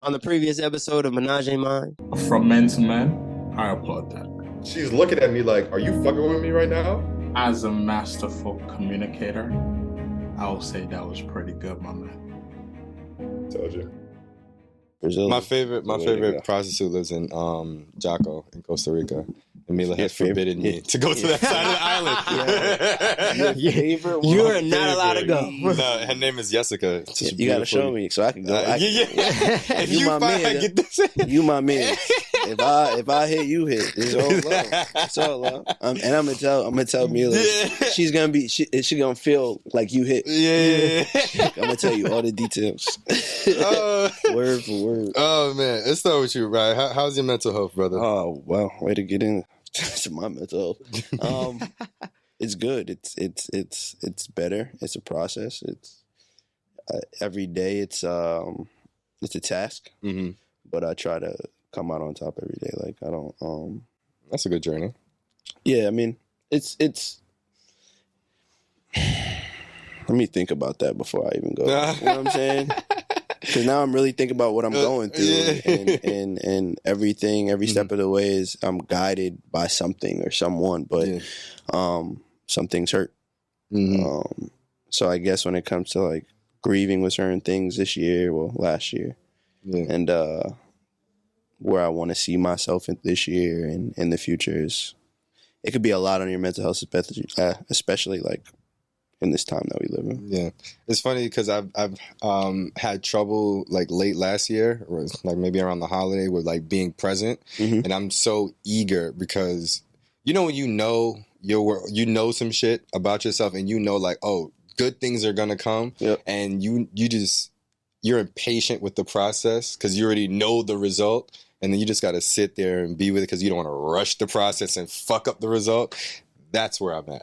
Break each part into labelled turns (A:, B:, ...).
A: On the previous episode of Menage À Mind.
B: From men to men, I applaud that.
C: She's looking at me like, are you fucking with me right now?
B: As a masterful communicator, I will say that was pretty good, my man.
C: Told you.
D: Brazil.
E: My favorite prostitute lives in Jaco in Costa Rica. And Mila has forbidden me to go to that side of the island.
A: You are not allowed to go.
E: No, her name is Jessica.
D: You gotta show me so I can go.
E: If you
D: my
E: find,
D: man,
E: I get this.
D: You my man. If I hit, you hit. It's all love. It's all love. And I'm gonna tell Mila she's gonna be she gonna feel like you hit.
E: Yeah.
D: I'm gonna tell you all the details. Word for word.
E: Oh man, let's start with you, right? How's your mental health, brother?
D: Oh well, way to get in to my mental health. It's good. It's better. It's a process. It's every day. It's a task, but I try to come out on top every day. Like I don't.
E: That's a good journey.
D: Yeah, I mean, it's. Let me think about that before I even go. You know what I'm saying? Because now I'm really thinking about what I'm going through, and everything, every step of the way is I'm guided by something or someone, but some things hurt. So I guess when it comes to like grieving with certain things this year, well, last year, and where I want to see myself in this year and in the future is, it could be a lot on your mental health, especially like in this time that we live in.
E: Yeah, it's funny because I've had trouble like late last year, or like maybe around the holiday, with like being present, and I'm so eager because when you know some shit about yourself, and like, oh, good things are gonna come, and you're impatient with the process because you already know the result, and then you just got to sit there and be with it because you don't want to rush the process and fuck up the result. That's where I'm at.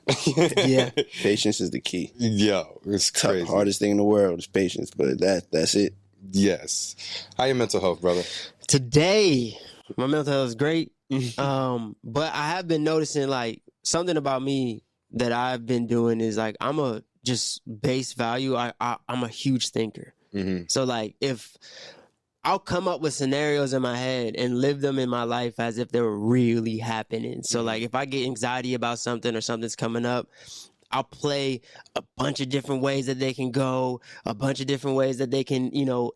D: Yeah, patience is the key.
E: Yo, it's crazy.
D: The hardest thing in the world is patience, but that's it.
E: Yes. How your mental health, brother?
A: Today, my mental health is great. But I have been noticing like something about me that I've been doing is like I'm a just base value. I'm a huge thinker. So like if I'll come up with scenarios in my head and live them in my life as if they were really happening. So like if I get anxiety about something or something's coming up, I'll play a bunch of different ways that they can go, a bunch of different ways that they can,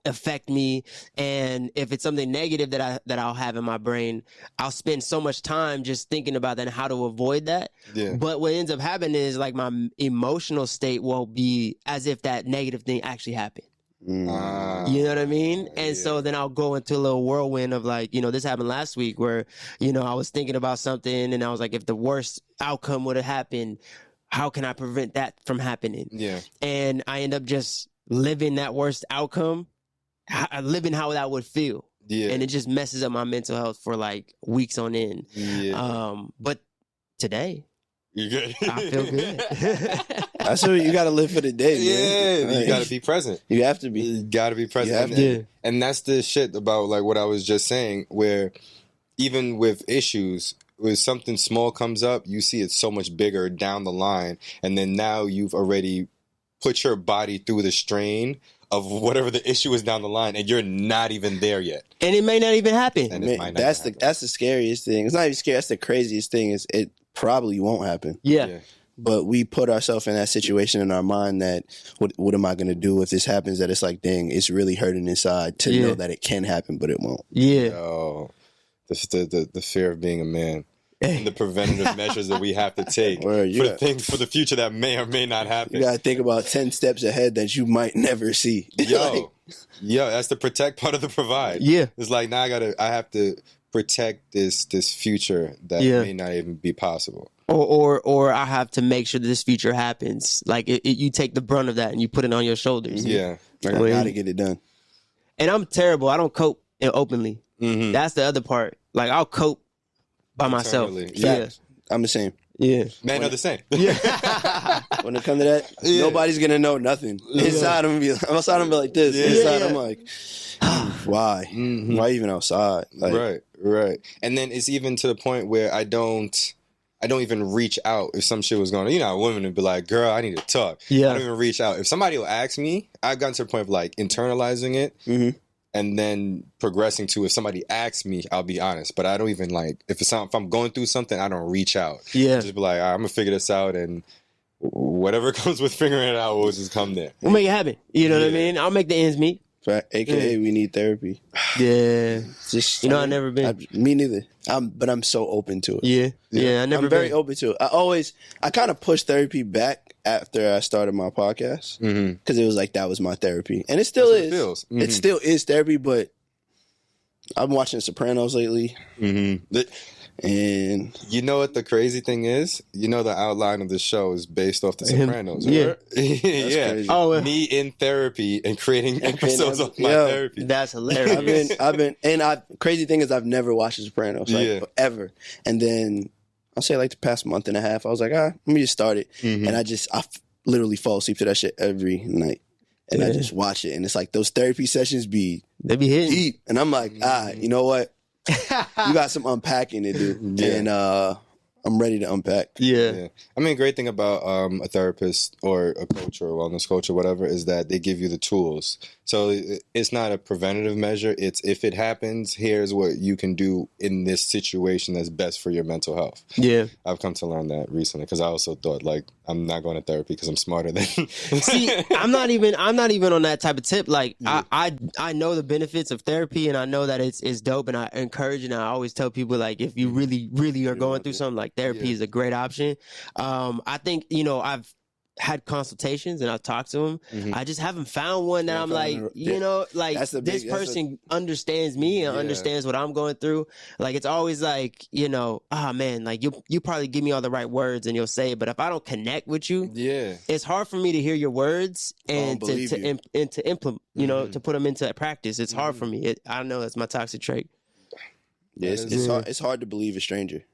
A: affect me. And if it's something negative that I'll have in my brain, I'll spend so much time just thinking about that and how to avoid that. Yeah. But what ends up happening is like my emotional state will be as if that negative thing actually happened. You know what I mean? And so then I'll go into a little whirlwind of like, this happened last week where, I was thinking about something and I was like, if the worst outcome would have happened, how can I prevent that from happening? Yeah. And I end up just living that worst outcome, living how that would feel. Yeah. And it just messes up my mental health for like weeks on end. Yeah. But today,
E: you good?
A: I feel good.
D: That's what you got to live for the day, man.
E: Yeah, you got to be present.
D: You have to be.
E: You got to be present. And that's the shit about like what I was just saying, where even with issues, when something small comes up, you see it so much bigger down the line. And then now you've already put your body through the strain of whatever the issue is down the line, and you're not even there yet.
A: And it may not even happen.
D: And that's the scariest thing. It's not even scary. That's the craziest thing is it probably won't happen. Yeah. But we put ourselves in that situation in our mind that what am I going to do if this happens? That it's like, dang, it's really hurting inside to know that it can happen, but it won't.
A: Yeah.
E: Oh, the fear of being a man. And the preventative measures that we have to take for the future that may or may not happen.
D: You got to think about 10 steps ahead that you might never see.
E: Yo, that's the protect part of the provide.
A: Yeah.
E: It's like now I have to protect this future that may not even be possible.
A: Or I have to make sure that this future happens. Like you take the brunt of that and you put it on your shoulders.
E: Yeah.
D: I got to get it done.
A: And I'm terrible. I don't cope openly. That's the other part. Like I'll cope by myself.
D: Yeah. I'm the same.
A: Yeah.
E: Men are the same.
D: Yeah. When it comes to that, nobody's going to know nothing. Inside, I'm going to be like this. Inside, I'm like, why? Why even outside? Like,
E: Right. And then it's even to the point where I don't even reach out if some shit was going on. Women would be like, girl, I need to talk. Yeah. I don't even reach out. If somebody will ask me, I've gotten to the point of like internalizing it. and then progressing to if somebody asks me, I'll be honest. But I don't even like if I'm going through something, I don't reach out.
A: Yeah.
E: Just be like, all right, I'm gonna figure this out, and whatever comes with figuring it out will just come there.
A: We'll make it happen. You know what I mean? I'll make the ends meet.
D: AKA, we need therapy.
A: Yeah.
D: Just
A: I've never been.
D: Me neither. But I'm so open to it.
A: Yeah. I never.
D: I'm very open to it. I kind of pushed therapy back after I started my podcast because it was like that was my therapy, and it still is. It still is therapy, but I've been watching Sopranos lately. And
E: you know what the crazy thing is? You know the outline of the show is based off the Sopranos.
A: Yeah.
E: Right? Yeah.
D: crazy.
A: Oh,
E: Me in therapy and creating episodes of my therapy.
A: That's hilarious.
D: Crazy thing is I've never watched The Sopranos, ever. And then I'll say like the past month and a half, I was like, let me just start it. And I literally fall asleep to that shit every night. And I just watch it. And it's like those therapy sessions they be
A: hitting
D: deep. And I'm like, you know what? You got some unpacking to do. And I'm ready to unpack.
A: Yeah.
E: I mean, great thing about a therapist or a coach or a wellness coach or whatever is that they give you the tools. So it's not a preventative measure. It's if it happens, here's what you can do in this situation that's best for your mental health.
A: Yeah.
E: I've come to learn that recently because I also thought like I'm not going to therapy because I'm smarter than.
A: See, I'm not even on that type of tip. Like I know the benefits of therapy and I know that it's dope, and I encourage and I always tell people like if you really, really are going through something, like therapy is a great option. I think, I've had consultations and I've talked to them. I just haven't found one that I'm like, this person understands me and understands what I'm going through. Like it's always like, man, like you probably give me all the right words and you'll say it, but if I don't connect with you, it's hard for me to hear your words and to implement, to put them into practice. It's hard for me. I know that's my toxic trait.
D: Yeah, it's hard to believe a stranger.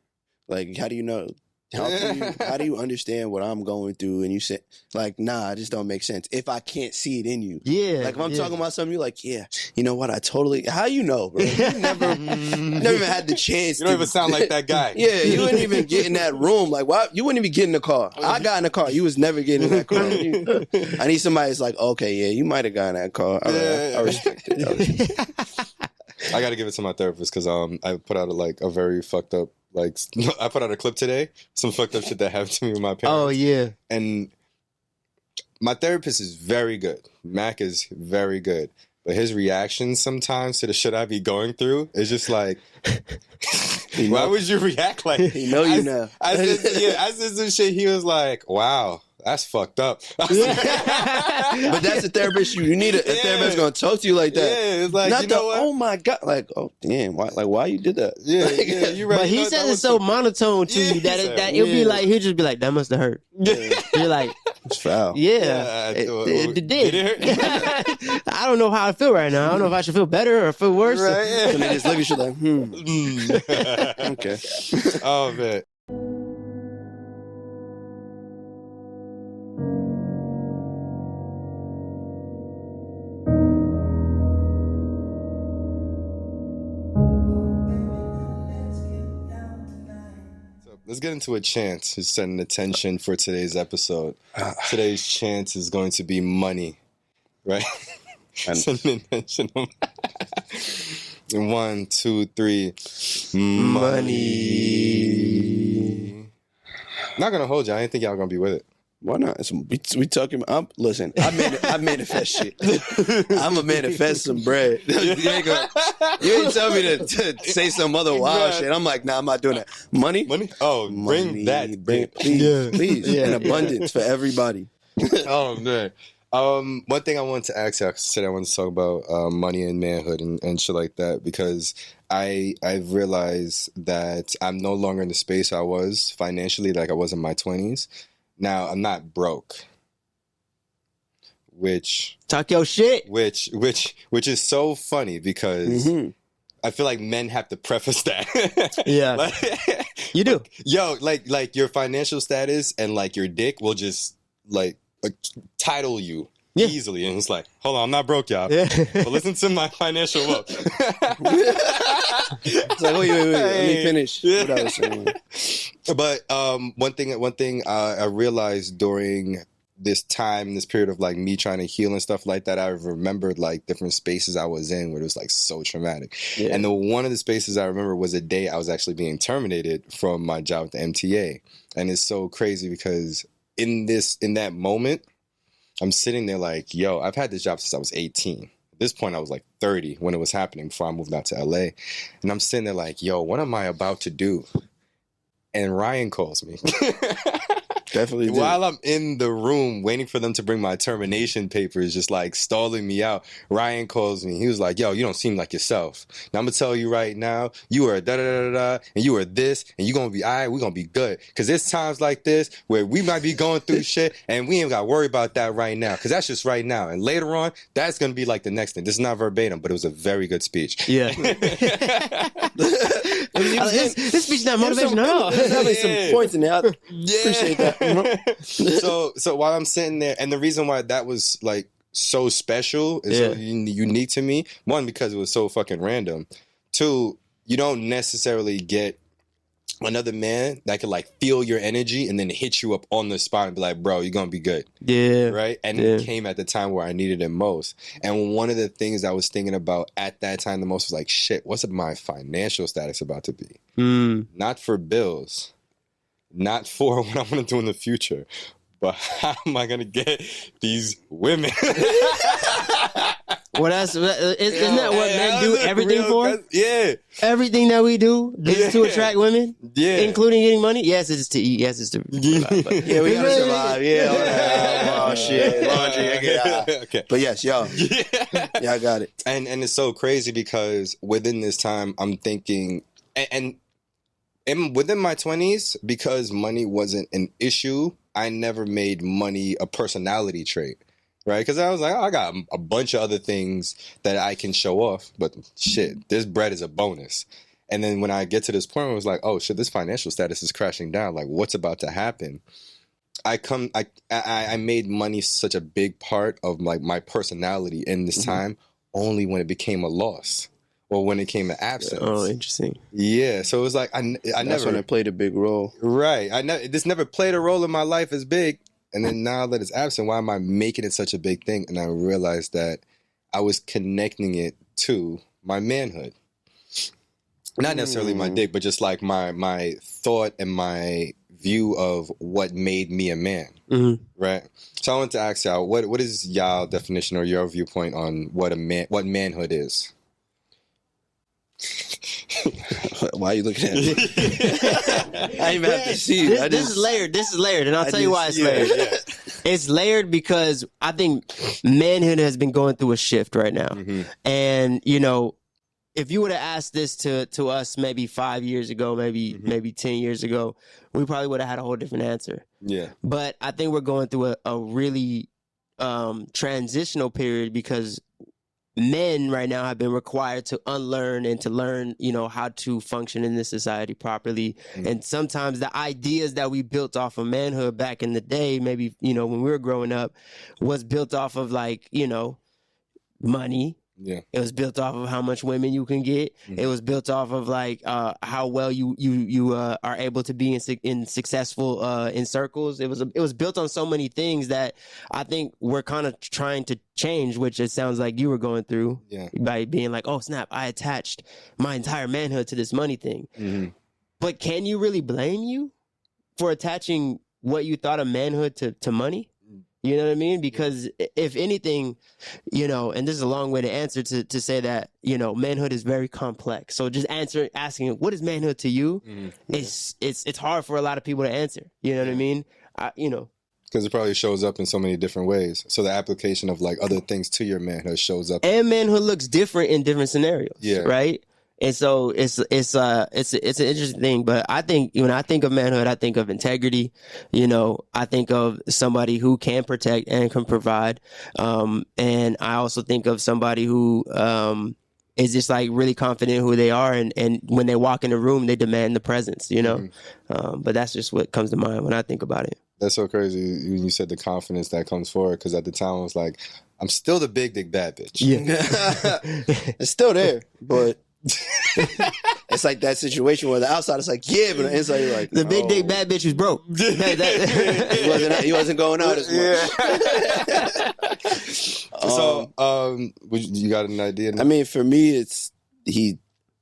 D: Like, how do you know? How do you understand what I'm going through? And you say, like, nah, it just don't make sense. If I can't see it in you.
A: Yeah.
D: Like, if I'm talking about something, you're like, yeah, you know what? How you know, bro? You never even had the chance.
E: You don't even sound like that guy.
D: Yeah, you wouldn't even get in that room. Like, why? You wouldn't even get in the car. I got in the car. You was never getting in that car. I need somebody that's like, okay, yeah, you might have gotten in that car. All right, I respect it.
E: I got to give it to my therapist because I put out a very fucked up, I put out a clip today, some fucked up shit that happened to me with my parents.
A: Oh, yeah.
E: And my therapist is very good. Mac is very good. But his reactions sometimes to the shit I be going through is just like, why would you react like that?
D: You know you know.
E: I said some shit, he was like, wow. That's fucked up.
D: But that's a therapist. You need a therapist going to talk to you like that.
E: Yeah, it's like,
D: not
E: what?
D: Oh my God. Like, oh damn. Why you did that?
E: Yeah, you're right.
A: But he says it's so monotone to you that it'll be like, he'll just be like, that must have hurt. You're like,
D: it's foul.
A: Yeah. It did. I don't know how I feel right now. I don't know if I should feel better or feel worse.
E: Right, yeah.
D: And they just look at you like, Okay.
E: Oh, man. Let's get into a chant to set an intention for today's episode. Today's chant is going to be money, right? Set an intention. 1, 2, 3. Money. Not gonna hold you. I didn't think y'all gonna be with it.
D: Why not? We talking about, listen, I manifest shit. I'm a manifest some bread. You ain't tell me to say some other wild shit. I'm like, nah, I'm not doing that. Money?
E: Oh, bring that.
D: Please. In abundance for everybody.
E: Oh, man. One thing I wanted to ask you, I said I wanted to talk about money and manhood and shit like that, because I've realized that I'm no longer in the space I was financially like I was in my 20s. Now, I'm not broke, which...
A: Talk your shit.
E: Which is so funny because I feel like men have to preface that.
A: Yeah. You do.
E: Yo, like your financial status and like your dick will just title you easily. And it's like, hold on, I'm not broke, y'all. Yeah. But listen to my financial wealth.
D: It's like, wait, let me finish what I was saying.
E: But one thing I realized during this time, this period of like me trying to heal and stuff like that, I remembered like different spaces I was in where it was like so traumatic. Yeah. And one of the spaces I remember was a day I was actually being terminated from my job at the MTA. And it's so crazy because in that moment, I'm sitting there like, yo, I've had this job since I was 18. At this point, I was like 30 when it was happening before I moved out to LA. And I'm sitting there like, yo, what am I about to do? And Ryan calls me.
D: Definitely did.
E: While I'm in the room waiting for them to bring my termination papers, just like stalling me out, Ryan calls me. He was like, yo, you don't seem like yourself. Now I'm going to tell you right now, you are da-da-da-da-da, and you are this, and you're going to be all right, we're going to be good. Because there's times like this where we might be going through shit, and we ain't got to worry about that right now. Because that's just right now. And later on, that's going to be like the next thing. This is not verbatim, but it was a very good speech.
A: Yeah. This speech is not motivational at all.
D: There's definitely some points in there. I appreciate that.
E: So while I'm sitting there, and the reason why that was like so special is so unique to me, one, because it was so fucking random. Two, you don't necessarily get another man that could like feel your energy and then hit you up on the spot and be like, bro, you're gonna be good.
A: Yeah.
E: Right? And it came at the time where I needed it most. And one of the things I was thinking about at that time the most was like, shit, what's my financial status about to be? Not for bills, not for what I'm gonna do in the future, but how am I gonna get these women?
A: Well, isn't that what men do everything for?
E: Yeah.
A: Everything that we do is to attract women?
E: Yeah.
A: Including getting money? Yes, it's to eat. Yes, it's to provide. But
D: yeah, we gotta survive. Yeah. Oh, shit. Laundry. Okay. But yes, y'all. Yeah, I got it.
E: And it's so crazy because within this time, I'm thinking, and within my 20s, because money wasn't an issue, I never made money a personality trait. Right? Because I was like, I got a bunch of other things that I can show off, but shit, this bread is a bonus. And then when I get to this point where I was like, oh shit, this financial status is crashing down. Like, what's about to happen? I made money such a big part of like my personality in this time only when it became a loss or when it came to absence.
A: Oh, interesting.
E: Yeah, so it was like I
D: That's
E: never
D: when it played a big role.
E: Right. This never played a role in my life as big. And then now that it's absent, why am I making it such a big thing? And I realized that I was connecting it to my manhood. Not necessarily my dick, but just like my thought and my view of what made me a man. Right? So I want to ask y'all, what is y'all definition or your viewpoint on what manhood is?
D: Why are you looking at me? I even have to see it.
A: This is layered, and I'll tell you why it's layered. It's layered because I think manhood has been going through a shift right now. And, you know, if you would have asked this to us maybe 5 years ago, maybe 10 years ago, we probably would have had a whole different answer. Yeah. But I think we're going through a really transitional period because men right now have been required to unlearn and to learn, you know, how to function in this society properly. And sometimes the ideas that we built off of manhood back in the day, maybe, you know, when we were growing up, was built off of like, you know, money. Yeah. It was built off of how much women you can get. It was built off of like how well you are able to be in successful in circles. It was built on so many things that I think we're kind of trying to change, which it sounds like you were going through by being like, oh snap, I attached my entire manhood to this money thing. But can you really blame you for attaching what you thought of manhood to money? You know what I mean? Because if anything, you know, and this is a long way to answer to say that, you know, manhood is very complex. So just asking what is manhood to you, it's hard for a lot of people to answer. You know what I mean? You know.
E: Because it probably shows up in so many different ways. So the application of like other things to your manhood shows up.
A: And manhood looks different in different scenarios. Yeah. Right? And so it's an interesting thing, but I think when I think of manhood, I think of integrity. You know, I think of somebody who can protect and can provide. And I also think of somebody who is just like really confident who they are, and when they walk in the room, they demand the presence. You know, but that's just what comes to mind when I think about it.
E: That's so crazy when you said the confidence that comes forward, because at the time I was like, I'm still the big dick bad bitch.
D: Yeah, it's still there, but. it's like that situation where the outside is like, yeah, but the inside you're like,
A: the big dick bad bitch was broke.
D: he wasn't going out as much.
E: So, you got an idea?
D: I mean, for me, he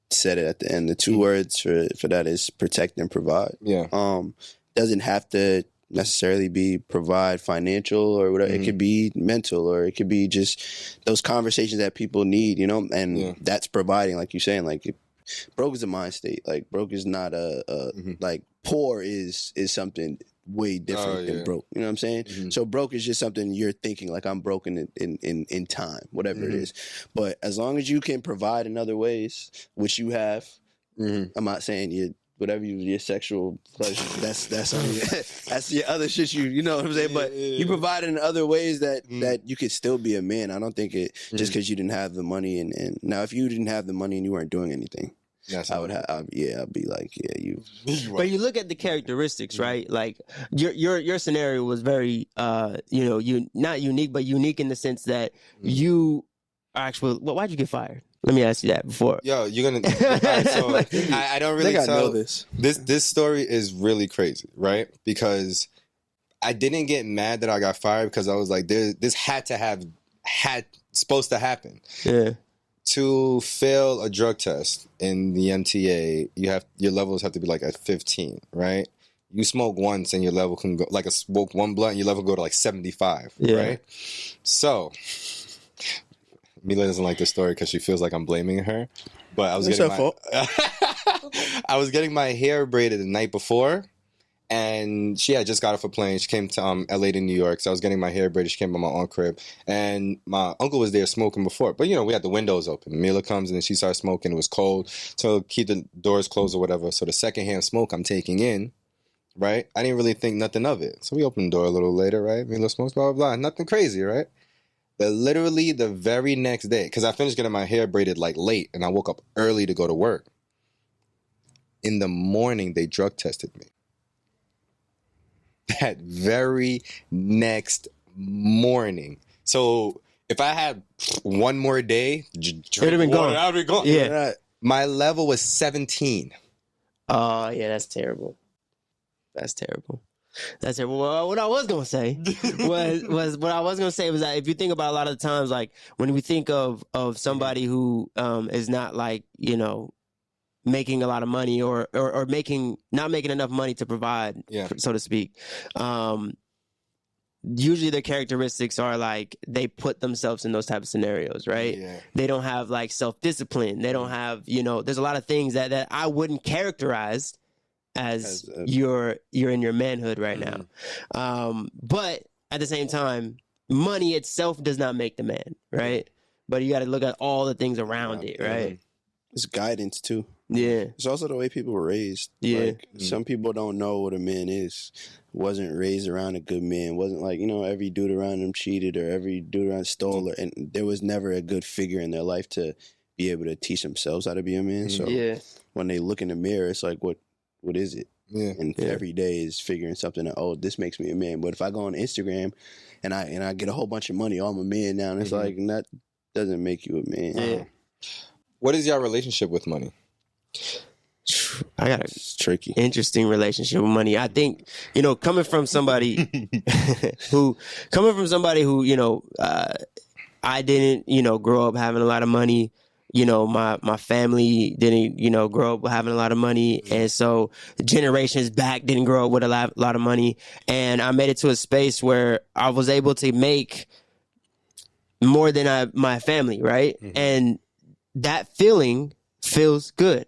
D: said it at the end. The two words for that is protect and provide.
E: Yeah.
D: Doesn't have to necessarily be provide financial or whatever. It could be mental, or it could be just those conversations that people need, and that's providing, like you're saying, like broke is a mind state. Like broke is not like poor is something way different than broke. You know what I'm saying? So broke is just something you're thinking, like I'm broken in time, whatever it is. But as long as you can provide in other ways, which you have, I'm not saying whatever your sexual pleasure, that's on you. That's your other shit. You know what I'm saying? But you provide in other ways that you could still be a man. I don't think it just because you didn't have the money and now if you didn't have the money and you weren't doing anything. I'd be like, you.
A: But you look at the characteristics, right? Like your scenario was very, you not unique, but unique in the sense that you actually. Well, why'd you get fired? Let me ask you that before.
E: Yo, you're gonna. All right, so I don't really know this. This story is really crazy, right? Because I didn't get mad that I got fired because I was like, this had supposed to happen.
A: Yeah.
E: To fail a drug test in the MTA, your levels have to be like at 15, right? You smoke once and your level can go like smoke one blunt, and your level go to like 75, right? So Mila doesn't like this story because she feels like I'm blaming her, but I was I was getting my hair braided the night before. And she had just got off a plane. She came to LA to New York. So I was getting my hair braided. She came by my aunt's crib. And my uncle was there smoking before. But, we had the windows open. Mila comes and she started smoking. It was cold. So keep the doors closed or whatever. So the secondhand smoke I'm taking in, right? I didn't really think nothing of it. So we opened the door a little later, right? Mila smokes, blah, blah, blah. Nothing crazy, right? But literally the very next day, because I finished getting my hair braided like late. And I woke up early to go to work. In the morning, they drug tested me. That very next morning. So if I had one more day,
A: it would have been gone.
E: I would have been gone.
A: Yeah.
E: My level was 17.
A: Oh, yeah, that's terrible. That's terrible. Well, what I was gonna say was that if you think about a lot of the times, like when we think of somebody who is not like making a lot of money or not making enough money to provide, so to speak. Usually their characteristics are like they put themselves in those type of scenarios, right? Yeah. They don't have like self-discipline. They don't have, there's a lot of things that I wouldn't characterize as you're in your manhood right now. But at the same time, money itself does not make the man, right? But you got to look at all the things around it, right?
D: It's guidance too.
A: Yeah.
D: It's also the way people were raised.
A: Yeah.
D: Like, some people don't know what a man is. Wasn't raised around a good man. Wasn't like, every dude around them cheated or every dude around stole. And there was never a good figure in their life to be able to teach themselves how to be a man. So when they look in the mirror, it's like, what is it? Yeah. And every day is figuring something out, this makes me a man. But if I go on Instagram and I get a whole bunch of money, I'm a man now. And it's like, and that doesn't make you a man.
A: Yeah.
E: What is your relationship with money?
A: I got
D: It's tricky.
A: Interesting relationship with money. I think, coming from somebody who, I didn't, grow up having a lot of money. My family didn't, grow up having a lot of money. And so generations back didn't grow up with a lot of money. And I made it to a space where I was able to make more than my family, right? Mm-hmm. And that feeling feels good.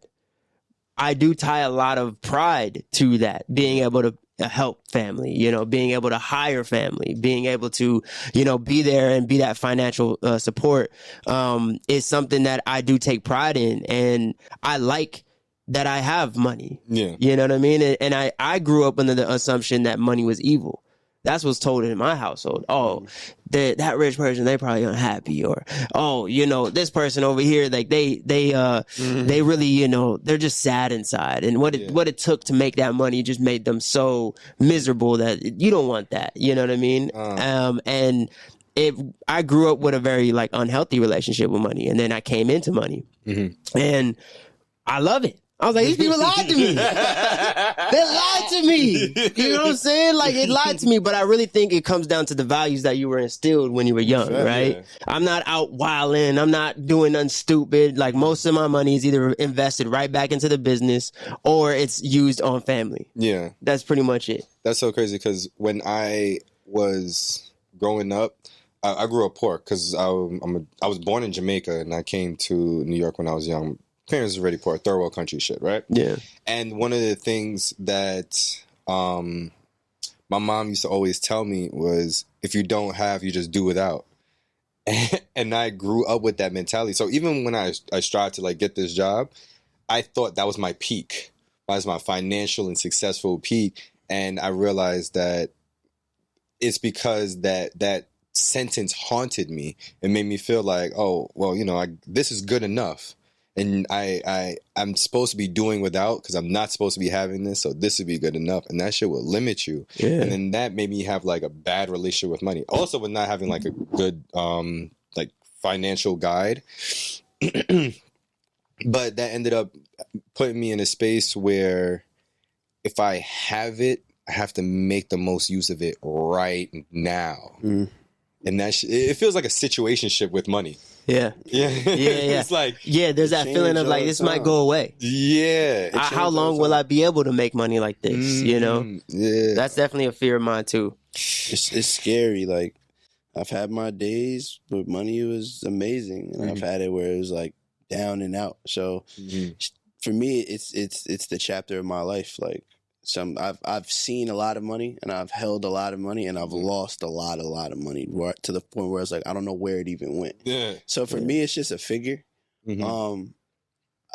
A: I do tie a lot of pride to that, being able to help family, being able to hire family, being able to, be there and be that financial support is something that I do take pride in. And I like that I have money. Yeah. You know what I mean? And I grew up under the assumption that money was evil. That's what's told in my household. Oh, that rich person, they probably unhappy, or this person over here, like they really, they're just sad inside. And what it took to make that money just made them so miserable that you don't want that. You know what I mean? And I grew up with a very like unhealthy relationship with money, and then I came into money, and I love it. I was like, these people lied to me. They lied to me. You know what I'm saying? Like, it lied to me, but I really think it comes down to the values that you were instilled when you were young, right?
E: Yeah.
A: I'm not out wilding. I'm not doing nothing stupid. Like, most of my money is either invested right back into the business or it's used on family.
E: Yeah.
A: That's pretty much it.
E: That's so crazy because when I was growing up, I grew up poor because I was born in Jamaica and I came to New York when I was young. Parents are already poor, third world country shit, right?
A: Yeah.
E: And one of the things that my mom used to always tell me was, if you don't have, you just do without. And I grew up with that mentality. So even when I strived to like get this job, I thought that was my peak. That was my financial and successful peak. And I realized that it's because that sentence haunted me and made me feel like, oh, well, you know, this is good enough. And I'm supposed to be doing without because I'm not supposed to be having this. So this would be good enough. And that shit will limit you.
A: Yeah.
E: And then that made me have like a bad relationship with money. Also with not having like a good like financial guide. But that ended up putting me in a space where if I have it, I have to make the most use of it right now. Mm. And it feels like a situationship with money.
A: Yeah.
E: Yeah. It's like,
A: yeah, there's that feeling of like, this might go away.
E: Yeah.
A: How long will I be able to make money like this? You know?
E: Yeah.
A: That's definitely a fear of mine too.
D: It's scary. Like, I've had my days, but money was amazing. And I've had it where it was like down and out. So for me, it's the chapter of my life. Like, I've seen a lot of money and I've held a lot of money and I've lost a lot of money to the point where it's like I don't know where it even went. Yeah. So for me, it's just a figure. Mm-hmm.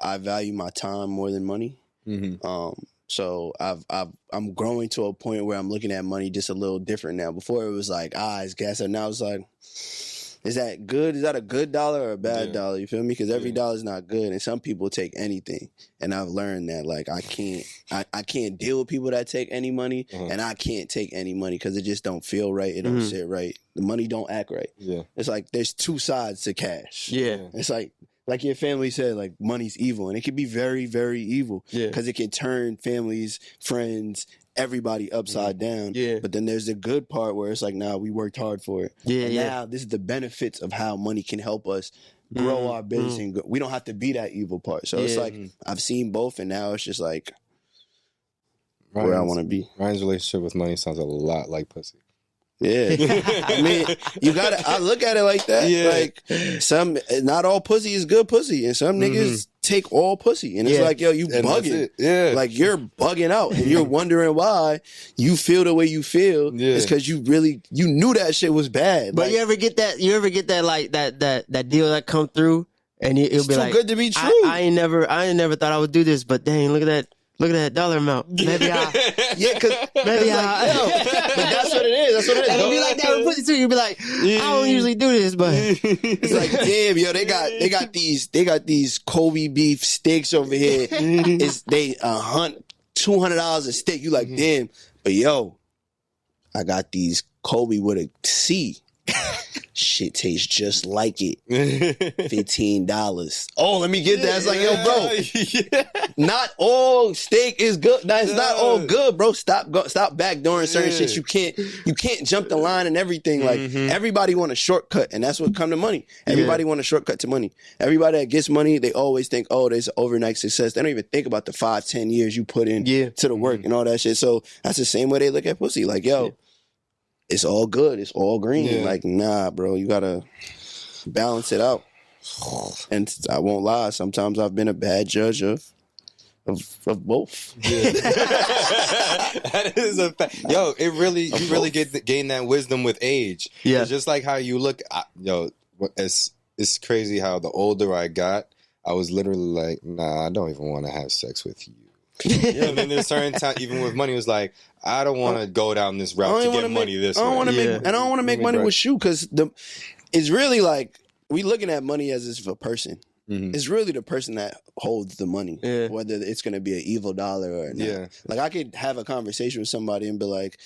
D: I value my time more than money. Mm-hmm. So I'm growing to a point where I'm looking at money just a little different now. Before it was like it's gas, and now it's like, is that good? Is that a good dollar or a bad dollar? You feel me? Because every dollar is not good, and some people take anything. And I've learned that like I can't deal with people that take any money, and I can't take any money because it just don't feel right. It don't sit right. The money don't act right. Yeah, it's like there's two sides to cash. Yeah, it's like your family said, like money's evil, and it can be very, very evil. Yeah, because it can turn families, friends, everybody upside down. Yeah. But then there's the good part where it's like, nah, we worked hard for it. Yeah. And now this is the benefits of how money can help us grow our business and we don't have to be that evil part. So it's like I've seen both, and now it's just like where I want to be.
E: Ryan's relationship with money sounds a lot like pussy.
D: Yeah. I mean, I look at it like that. Yeah. Like not all pussy is good pussy, and some niggas take all pussy, and it's like, yo, you bugging. Yeah. Like you're bugging out, and you're wondering why you feel the way you feel. Yeah. It's because you knew that shit was bad.
A: But like, you ever get that like that deal that come through, and it'll be like,
D: too good to be true.
A: I ain't never thought I would do this, but dang, look at that. Look at that dollar amount. Maybe but
D: that's what it is. That's what it is.
A: It'll be like that with pussy too. You'll be like, I don't usually do this, but
D: it's like, damn, yo, they got these Kobe beef steaks over here. It's they $200 a steak. You like, damn, but yo, I got these Kobe with a C. Shit tastes just like it. $15. Oh, let me get that. It's like, yo, bro, not all steak is good. It's not all good, bro. Stop backdooring certain shit. You can't jump the line and everything. Like everybody want a shortcut, and that's what come to money. Everybody want a shortcut to money. Everybody that gets money, they always think, oh, there's overnight success. They don't even think about the 5-10 years you put in to the work and all that shit. So that's the same way they look at pussy. Like, yo. It's all good. It's all green. Yeah. Like, nah, bro, you gotta balance it out. And I won't lie. Sometimes I've been a bad judge of both. Yeah.
E: That is a fact. Yo, you really gain that wisdom with age. Yeah, it's just like how you look. It's crazy how the older I got, I was literally like, nah, I don't even want to have sex with you. And then there's certain time, even with money, it was like, I don't want to go down this route to get money this way.
D: And I don't want to make money with you because it's really like we looking at money as if a person. Mm-hmm. It's really the person that holds the money, whether it's going to be an evil dollar or not. Yeah. Like I could have a conversation with somebody and be like,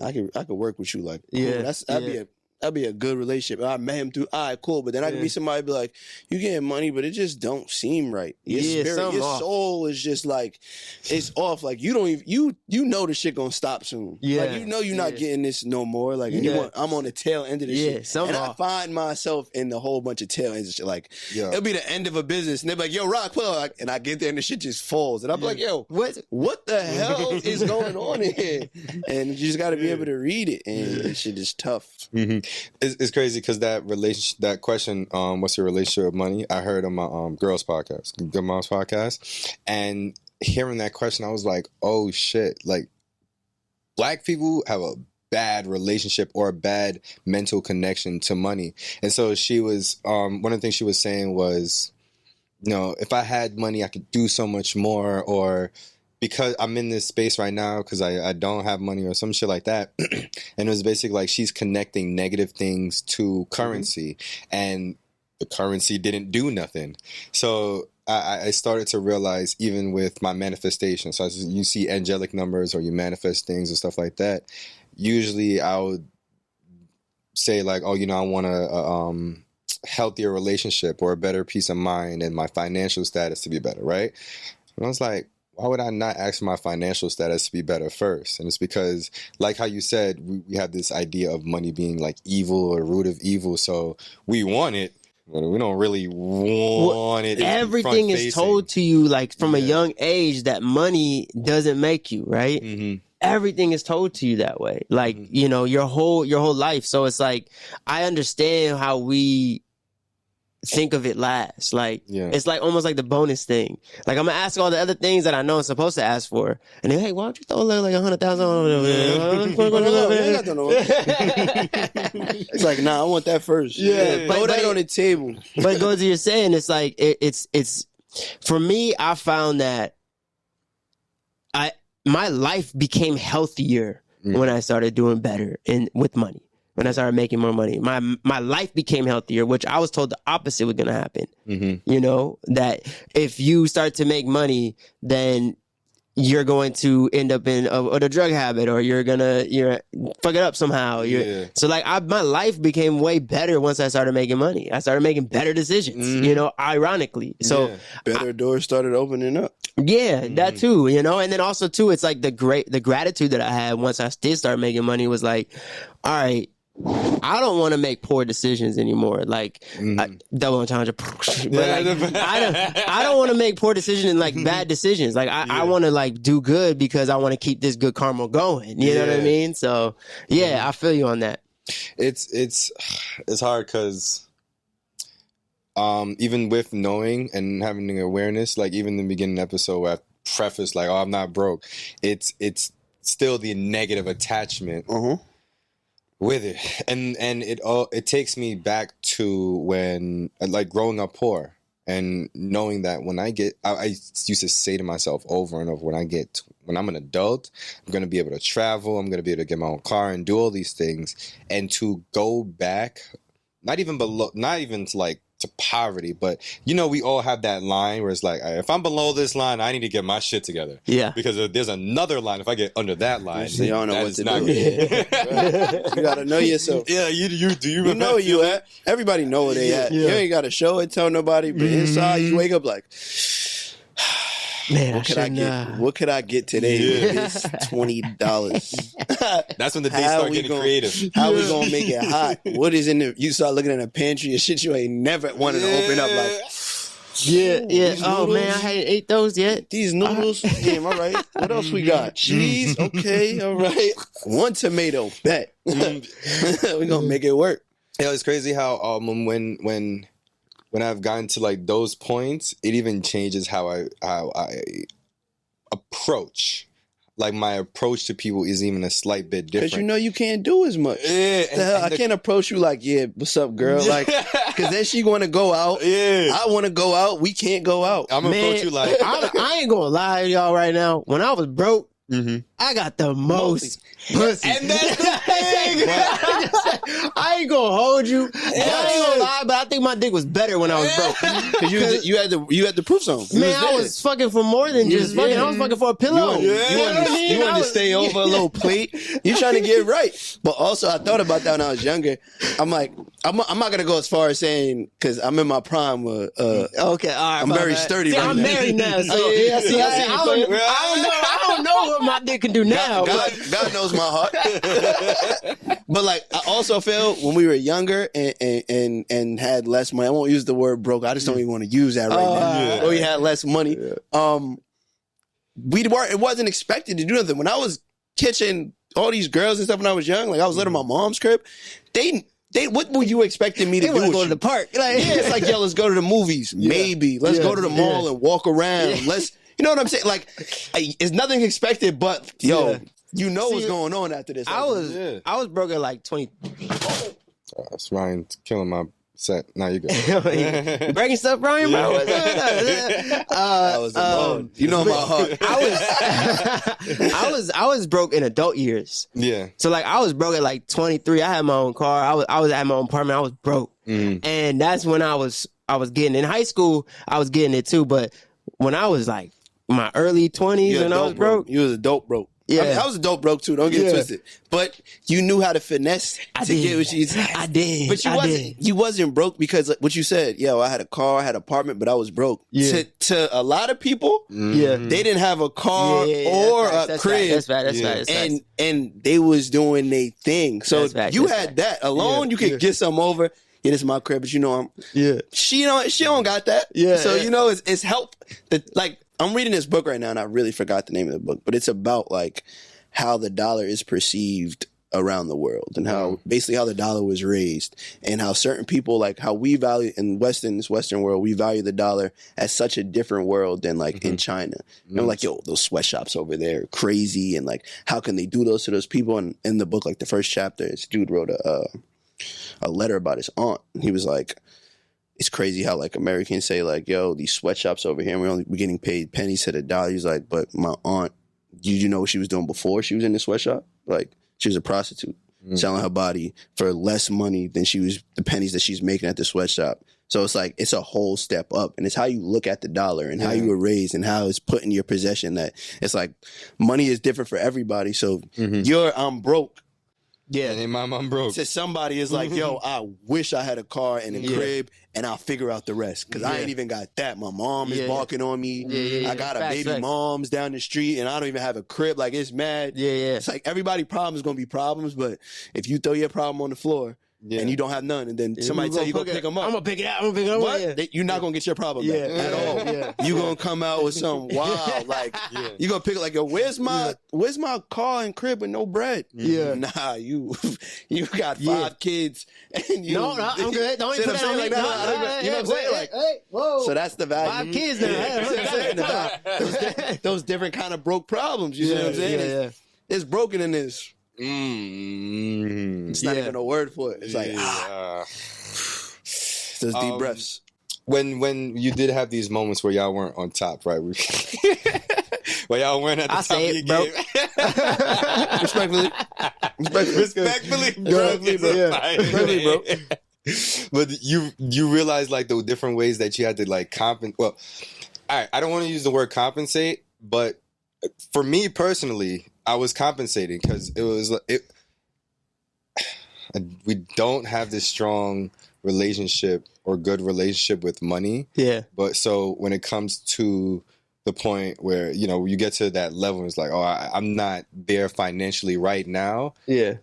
D: I could work with you. Like, that'd that'd be a good relationship. I met him through, all right, cool. But then I can meet somebody be like, you getting money, but it just don't seem right. Your spirit, your soul is just like, it's off. Like you don't even, you know the shit gonna stop soon.
A: Yeah.
D: Like you know you're not getting this no more. Like I'm on the tail end of this shit. And I find myself in the whole bunch of tail ends of shit. Like it'll be the end of a business and they're like, yo, Rock, pull up. And I get there and the shit just falls. And I'm like, yo, what the hell is going on here? And you just gotta be able to read it. And this shit is tough.
E: Mm-hmm. It's crazy because that question, what's your relationship with money? I heard on my girls podcast, Good Moms podcast, and hearing that question, I was like, oh shit! Like, Black people have a bad relationship or a bad mental connection to money, and so she was one of the things she was saying was, you know, if I had money, I could do so much more, or because I'm in this space right now because I don't have money or some shit like that. And it was basically like she's connecting negative things to currency and the currency didn't do nothing. So I started to realize even with my manifestation, so as you see angelic numbers or you manifest things and stuff like that, usually I would say like, oh, you know, I want a healthier relationship or a better peace of mind and my financial status to be better, right? And I was like, why would I not ask my financial status to be better first? And it's because, like how you said, we have this idea of money being like evil or root of evil. So we want it, but we don't really want it.
A: Everything is told to you like from a young age that money doesn't make you, right? Mm-hmm. Everything is told to you that way. Like, you know, your whole life. So it's like, I understand how we think of it last. Like, it's like almost like the bonus thing. Like, I'm gonna ask all the other things that I know I'm supposed to ask for, and then, hey, why don't you throw like 100,000 over there?
D: It's like, nah, I want that first. Throw that on the table.
A: But it goes to you're saying, it's like it's for me. I found that my life became healthier when I started doing better with money. When I started making more money, my life became healthier, which I was told the opposite was going to happen. Mm-hmm. You know, that if you start to make money, then you're going to end up in a drug habit, or you're fuck it up somehow. So like my life became way better once I started making money. I started making better decisions, you know, ironically. So
D: better doors started opening up.
A: Yeah, that too, you know. And then also too, it's like the gratitude that I had once I did start making money was like, all right, I don't want to make poor decisions anymore. Like double entendre, but like, I don't want to make poor decisions and like bad decisions. Like I want to like do good because I want to keep this good karma going. You know what I mean? So I feel you on that.
E: It's hard because even with knowing and having the awareness, like even in the beginning episode where I prefaced like, oh, I'm not broke. It's still the negative attachment. With it, and it takes me back to when like growing up poor and knowing that when I used to say to myself over and over, when I'm an adult, I'm gonna be able to travel, I'm gonna be able to get my own car and do all these things, and to go back, not even to like to poverty, but you know, we all have that line where it's like, if I'm below this line, I need to get my shit together. Yeah. Because there's another line. If I get under that line,
D: so you don't know what to do. You gotta know yourself.
E: Yeah, you
D: know where you at. Everybody know where they at. You ain't gotta show it, tell nobody, but inside you wake up like, man, what could I get today with this $20?
E: That's when the days start getting creative.
D: How we gonna make it hot? What is in the? You start looking in a pantry of shit you ain't never wanted to open up. Like,
A: oh man, I hadn't ate those yet.
D: These noodles, damn, all right. What else we got? Cheese, okay, all right. One tomato, bet. We gonna make it work.
E: Yeah, it's crazy how when I've gotten to like those points, it even changes how I approach. Like my approach to people is even a slight bit different.
D: Because you know you can't do as much. I can't approach you like, what's up, girl? Like, because then she want to go out. I want to go out. We can't go out.
E: I'm going to approach you like.
A: I ain't going to lie to y'all right now. When I was broke, I got the most pussy.
E: And then
A: I ain't gonna hold you. I ain't gonna lie, but I think my dick was better when I was broke.
D: Because you had to prove something.
A: Man, I was fucking for more than just fucking. I was fucking for a pillow.
D: You wanted to stay over a little plate. You trying to get right. But also, I thought about that when I was younger. I'm like, I'm not gonna go as far as saying because I'm in my prime.
A: Okay, all right.
D: I'm very sturdy.
A: See,
D: right
A: I'm
D: now.
A: married now, so I don't know what my dick can do now.
D: God knows my heart. But like, I also feel when we were younger and had less money. I won't use the word broke. I just don't even want to use that right now. Or we had less money. It wasn't expected to do nothing. When I was catching all these girls and stuff when I was young, like I was living in my mom's crib, what were you expecting me to do?
A: Go to the park. Like,
D: yeah, it's like, yo, let's go to the movies. Maybe. Let's go to the mall and walk around. You know what I'm saying? Like, it's nothing expected, but yo, you know what's going on after this.
A: I was broke at like 20.
E: That's Ryan killing my set. Now you go.
A: Breaking stuff, Ryan, bro.
D: I was alone. You know my heart.
A: I was broke in adult years.
E: Yeah.
A: So like I was broke at like 23. I had my own car. I was at my own apartment. I was broke. And that's when I was getting in high school. I was getting it too. But when I was like my early 20s and I was broke.
D: You was a dope broke.
A: Yeah.
D: I mean, I was a dope broke too. Don't get it twisted. But you knew how to finesse get what you said.
A: I did.
D: But you wasn't broke because like, what you said. Yeah, I had a car, I had an apartment, but I was broke.
A: Yeah.
D: To a lot of people, they didn't have a car or a crib.
A: That's right.
D: And they was doing their thing. So you had that alone. You could get some over. Yeah, this is my crib, but you know she don't got that. Yeah. So you know it's help. Like I'm reading this book right now, and I really forgot the name of the book, but it's about like how the dollar is perceived around the world and how basically how the dollar was raised and how certain people like how we value in this Western world, we value the dollar as such a different world than like in China. And I'm like, yo, those sweatshops over there are crazy. And like, how can they do those to those people? And in the book, like the first chapter, this dude wrote a letter about his aunt. He was like, it's crazy how like Americans say like, yo, these sweatshops over here, we're getting paid pennies to the dollar. He's like, but my aunt, did you know what she was doing before she was in the sweatshop? Like, she was a prostitute selling her body for less money than the pennies that she's making at the sweatshop. So it's like, it's a whole step up. And it's how you look at the dollar and how you were raised and how it's put in your possession that it's like money is different for everybody. So I'm broke.
E: Yeah, hey, mom, I'm broke.
D: To somebody is like, yo, I wish I had a car and a crib and I'll figure out the rest. Because I ain't even got that. My mom is barking on me. I got a baby mom's down the street and I don't even have a crib. Like, it's mad. It's like everybody's problem is going to be problems. But if you throw your problem on the floor and you don't have none, and then somebody tell you go pick them up.
A: I'm going to pick it out. I'm going to pick it up.
D: What? You're not going to get your problem back at all. You're going to come out with some wild, like, you're going to pick it like, yo, where's my car and crib with no bread? Nah, you got 5 kids. And you,
A: no, I'm good. Don't even put that on
D: like that. You know what I'm saying? Like,
A: whoa.
D: So that's the value.
A: 5 kids now.
D: Those different kind of broke problems. You see what I'm saying? It's broken in this. It's not even a word for it. It's like those deep breaths.
E: When you did have these moments where y'all weren't on top, right? Where y'all weren't at the top of your game. Respectfully, bro. But you realize like the different ways that you had to like compensate. Well, all right, I don't want to use the word compensate, but for me personally, I was compensating because we don't have this strong relationship or good relationship with money. Yeah. But so when it comes to the point where, you know, you get to that level, it's like, oh, I'm not there financially right now. Yeah.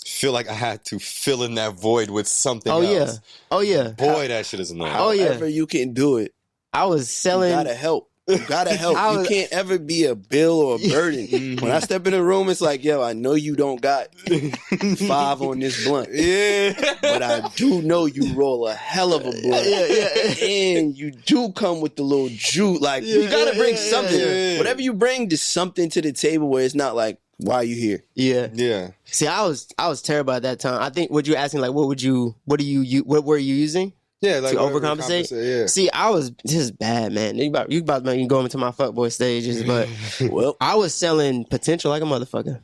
E: Feel like I had to fill in that void with something else.
A: Oh, yeah.
E: Boy, that shit is annoying.
D: However you can do it.
A: I was selling.
D: You gotta help. You gotta help. You can't ever be a bill or a burden. When I step in the room, it's like, yo, I know you don't got 5 on this blunt. But I do know you roll a hell of a blunt. And you do come with the little juice. Like, you gotta bring something. Whatever you bring, just something to the table where it's not like, why are you here?
A: Yeah. See, I was terrible at that time. I think what you're asking, like, what were you using?
E: Yeah, like
A: to overcompensate.
E: Yeah.
A: See, this is bad, man. You about to make me go into my fuckboy stages, but I was selling potential like a motherfucker.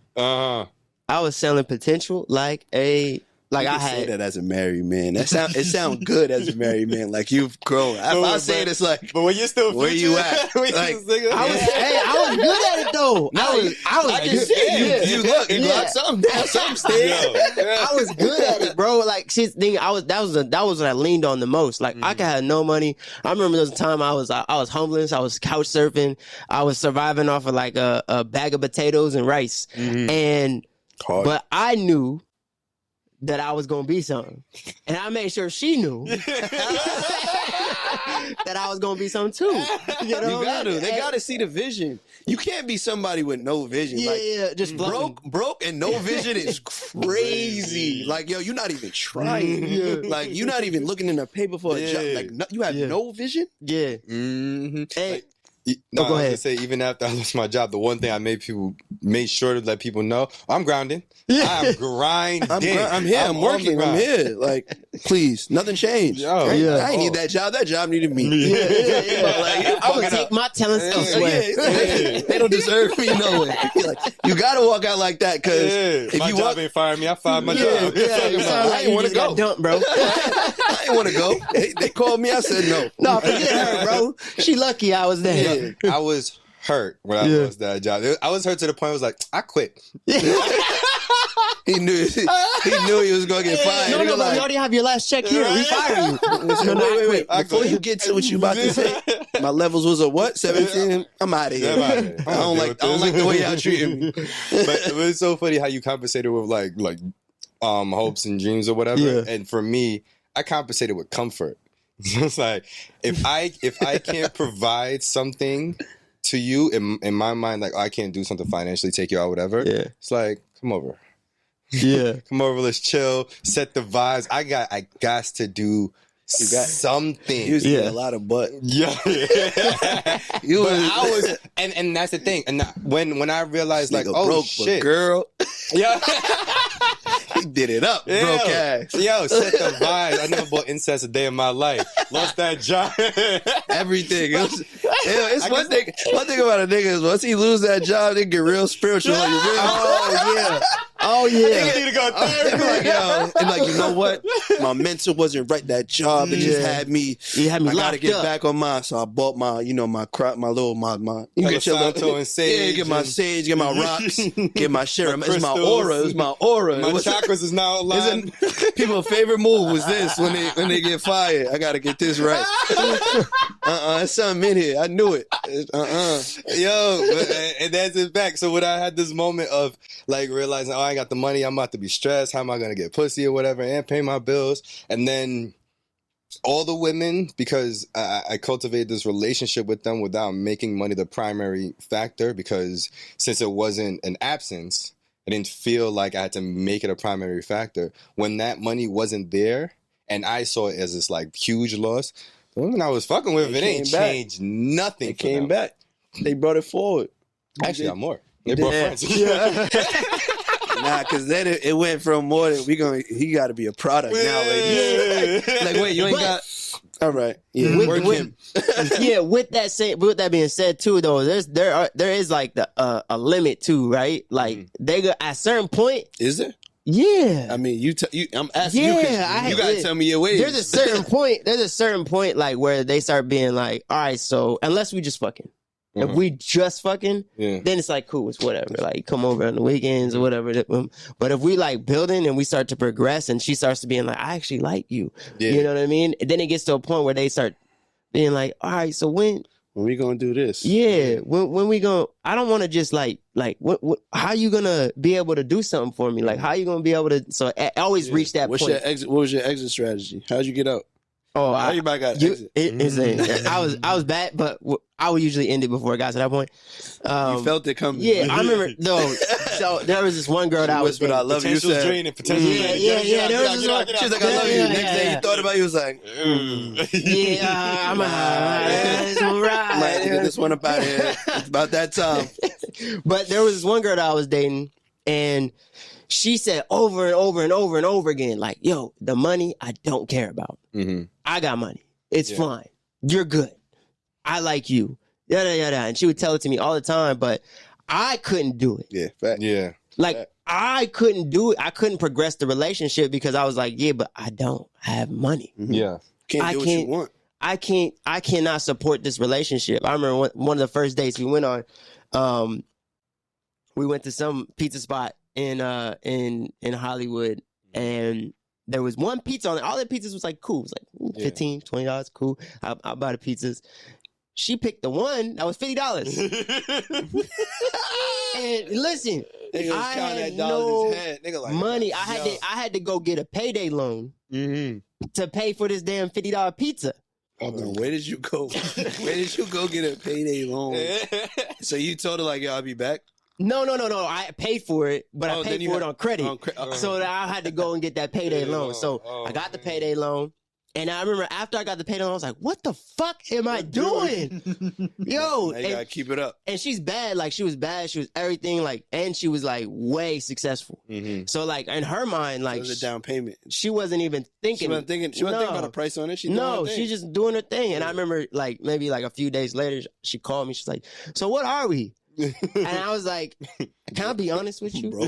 A: selling potential like a like
D: you
A: I
D: can say
A: had.
D: that as a married man. It sound good as a married man. Like you've grown. If I say it, it's like,
E: but when you're still
D: where you at?
E: Like,
A: I was good at it though. I
D: can see you look, you got something down, something still.
A: I was good at it, bro. Like shit, thing. That was what I leaned on the most. Like I could have no money. I remember there was a time I was homeless. I was couch surfing. I was surviving off of like a bag of potatoes and rice. And but I knew that I was gonna be something, and I made sure she knew that I was gonna be something too. You know,
D: you gotta. They gotta see the vision. You can't be somebody with no vision.
A: Yeah, just
D: broke and no vision is crazy. Like, yo, you're not even trying. Like, you're not even looking in the paper for a job. Like, you have no vision.
A: Yeah.
D: Mm-hmm.
A: And,
E: no,
A: go
E: I was
A: ahead.
E: gonna say, even after I lost my job, the one thing I made sure to let people know, I'm grounding. I'm grinding.
D: I'm here. I'm working. I'm here. Like, please, nothing changed.
E: Yo,
D: I ain't need that job. That job needed me.
A: Like, I'm gonna take my talents elsewhere.
D: They don't deserve me no way. Like, you gotta walk out like that because if
E: my
D: you
E: job ain't firing me, I fired my job.
A: I
D: ain't want to go,
A: dumped, bro.
D: I didn't want to go. They called me. I said no.
A: No, forget her, bro. She lucky I was there.
E: I was hurt when I lost that job. I was hurt to the point I was like, I quit.
D: He knew he was gonna get fired.
A: No, you already have your last check here. We fire you.
D: Wait. Before you get to what you about to say, my levels was a what? 17? I'm out of here. I don't like the way y'all treating me.
E: But it's so funny how you compensated with like hopes and dreams or whatever.
A: Yeah.
E: And for me, I compensated with comfort. It's like if I can't provide something to you in my mind, like I can't do something financially, take you out, whatever.
A: Yeah.
E: It's like, come over.
A: Yeah.
E: Come over, let's chill, set the vibes. I got to do something.
D: You was eating a lot of butt.
E: Yeah. I was and that's the thing. And when I realized like, oh
D: broke,
E: shit.
D: Girl.
E: Yeah.
D: He did it up, broke ass.
E: Yo, set the vibes. I never bought incest a day in my life. Lost that job.
D: Everything. It's one thing about a nigga is once he lose that job, they get real spiritual. Like, oh yeah.
E: They need to go therapy.
D: And like, you know what? My mental wasn't right. That job, it just had me. I gotta get back on mine. So I bought my, my crop, my little, my. You get your
E: Santo and sage.
D: Yeah, get my sage, get my rocks, get my shit. It's my aura. It's my aura.
E: My chakras is now aligned.
D: People's favorite move was this when they get fired. I gotta get this right. There's something in here. I knew it.
E: Yo, and that's it back. So when I had this moment of like realizing, I ain't got the money, I'm about to be stressed. How am I gonna get pussy or whatever and pay my bills? And then all the women, because I cultivated this relationship with them without making money the primary factor, because since it wasn't an absence, I didn't feel like I had to make it a primary factor. When that money wasn't there, and I saw it as this like huge loss, the women I was fucking with, it ain't changed nothing.
D: They came back. They brought it forward.
E: Actually, got more. They brought friends.
D: Nah, because then it went from more than he got to be a product now. Like, wait, you ain't got. All right, yeah, work him.
A: Yeah, with that being said too, though, there is like a limit too, right? Like they go at a certain point.
D: Is there?
A: Yeah,
D: I mean, I'm asking you. You gotta tell me your ways.
A: There's a certain point. There's a certain point like where they start being like, all right, so unless we just fucking. If we just fucking, then it's like, cool, it's whatever. Like, come over on the weekends or whatever. But if we like building and we start to progress and she starts to being like, I actually like you. Yeah. You know what I mean? And then it gets to a point where they start being like, all right, so when
D: we gonna do this?
A: Yeah. When we gonna, I don't want to just like what, how you gonna be able to do something for me? Like, how you gonna be able to, so I always reach that point.
D: What was your exit strategy? How'd you get out?
A: Oh,
D: everybody got exit.
A: I was bad, but I would usually end it before it got to that point.
D: You felt it coming.
A: Yeah, I remember though. So there was this one girl that I was.
D: I love you.
E: Potential's draining.
A: Yeah. There was this one.
D: She was like, I love you. Next day you thought about it, you was like,
A: yeah, I'm alright.
D: Like, get this one up out of here. It's about that time.
A: But there was this one girl that I was dating, and she said over and over and over and over again, like, yo, the money I don't care about.
E: Mm-hmm.
A: I got money. It's fine. You're good. I like you. Yada, yada. And she would tell it to me all the time, but I couldn't do it.
D: Yeah, fact.
E: Yeah.
A: Like, I couldn't do it. I couldn't progress the relationship because I was like, yeah, but I don't have money.
E: Yeah.
D: Can't do what you want.
A: I cannot support this relationship. I remember one of the first dates we went on, we went to some pizza spot in Hollywood, and there was one pizza on it. All the pizzas was like cool. It was like $15, $20, cool. I buy the pizzas. She picked the one that was $50. And listen, I had no money. I had to go get a payday loan to pay for this damn $50 pizza.
D: Hold on, where did you go? Where did you go get a payday loan? So you told her like, "Yo, I'll be back."
A: No. I paid for it, but I paid for it on credit. So I had to go and get that payday loan. So I got the payday loan. And I remember after I got the payday loan, I was like, what the fuck am I doing? Yo.
D: Now you gotta keep it up.
A: And she's bad. Like, she was bad. She was everything. Like, and she was like way successful. So like in her mind, like,
D: it was a down payment.
A: She wasn't even thinking.
D: She wasn't thinking about a price on it.
A: She's just doing her thing. And I remember like maybe like a few days later, she called me. She's like, so what are we? And I was like, can I be honest with you?
D: Bro. We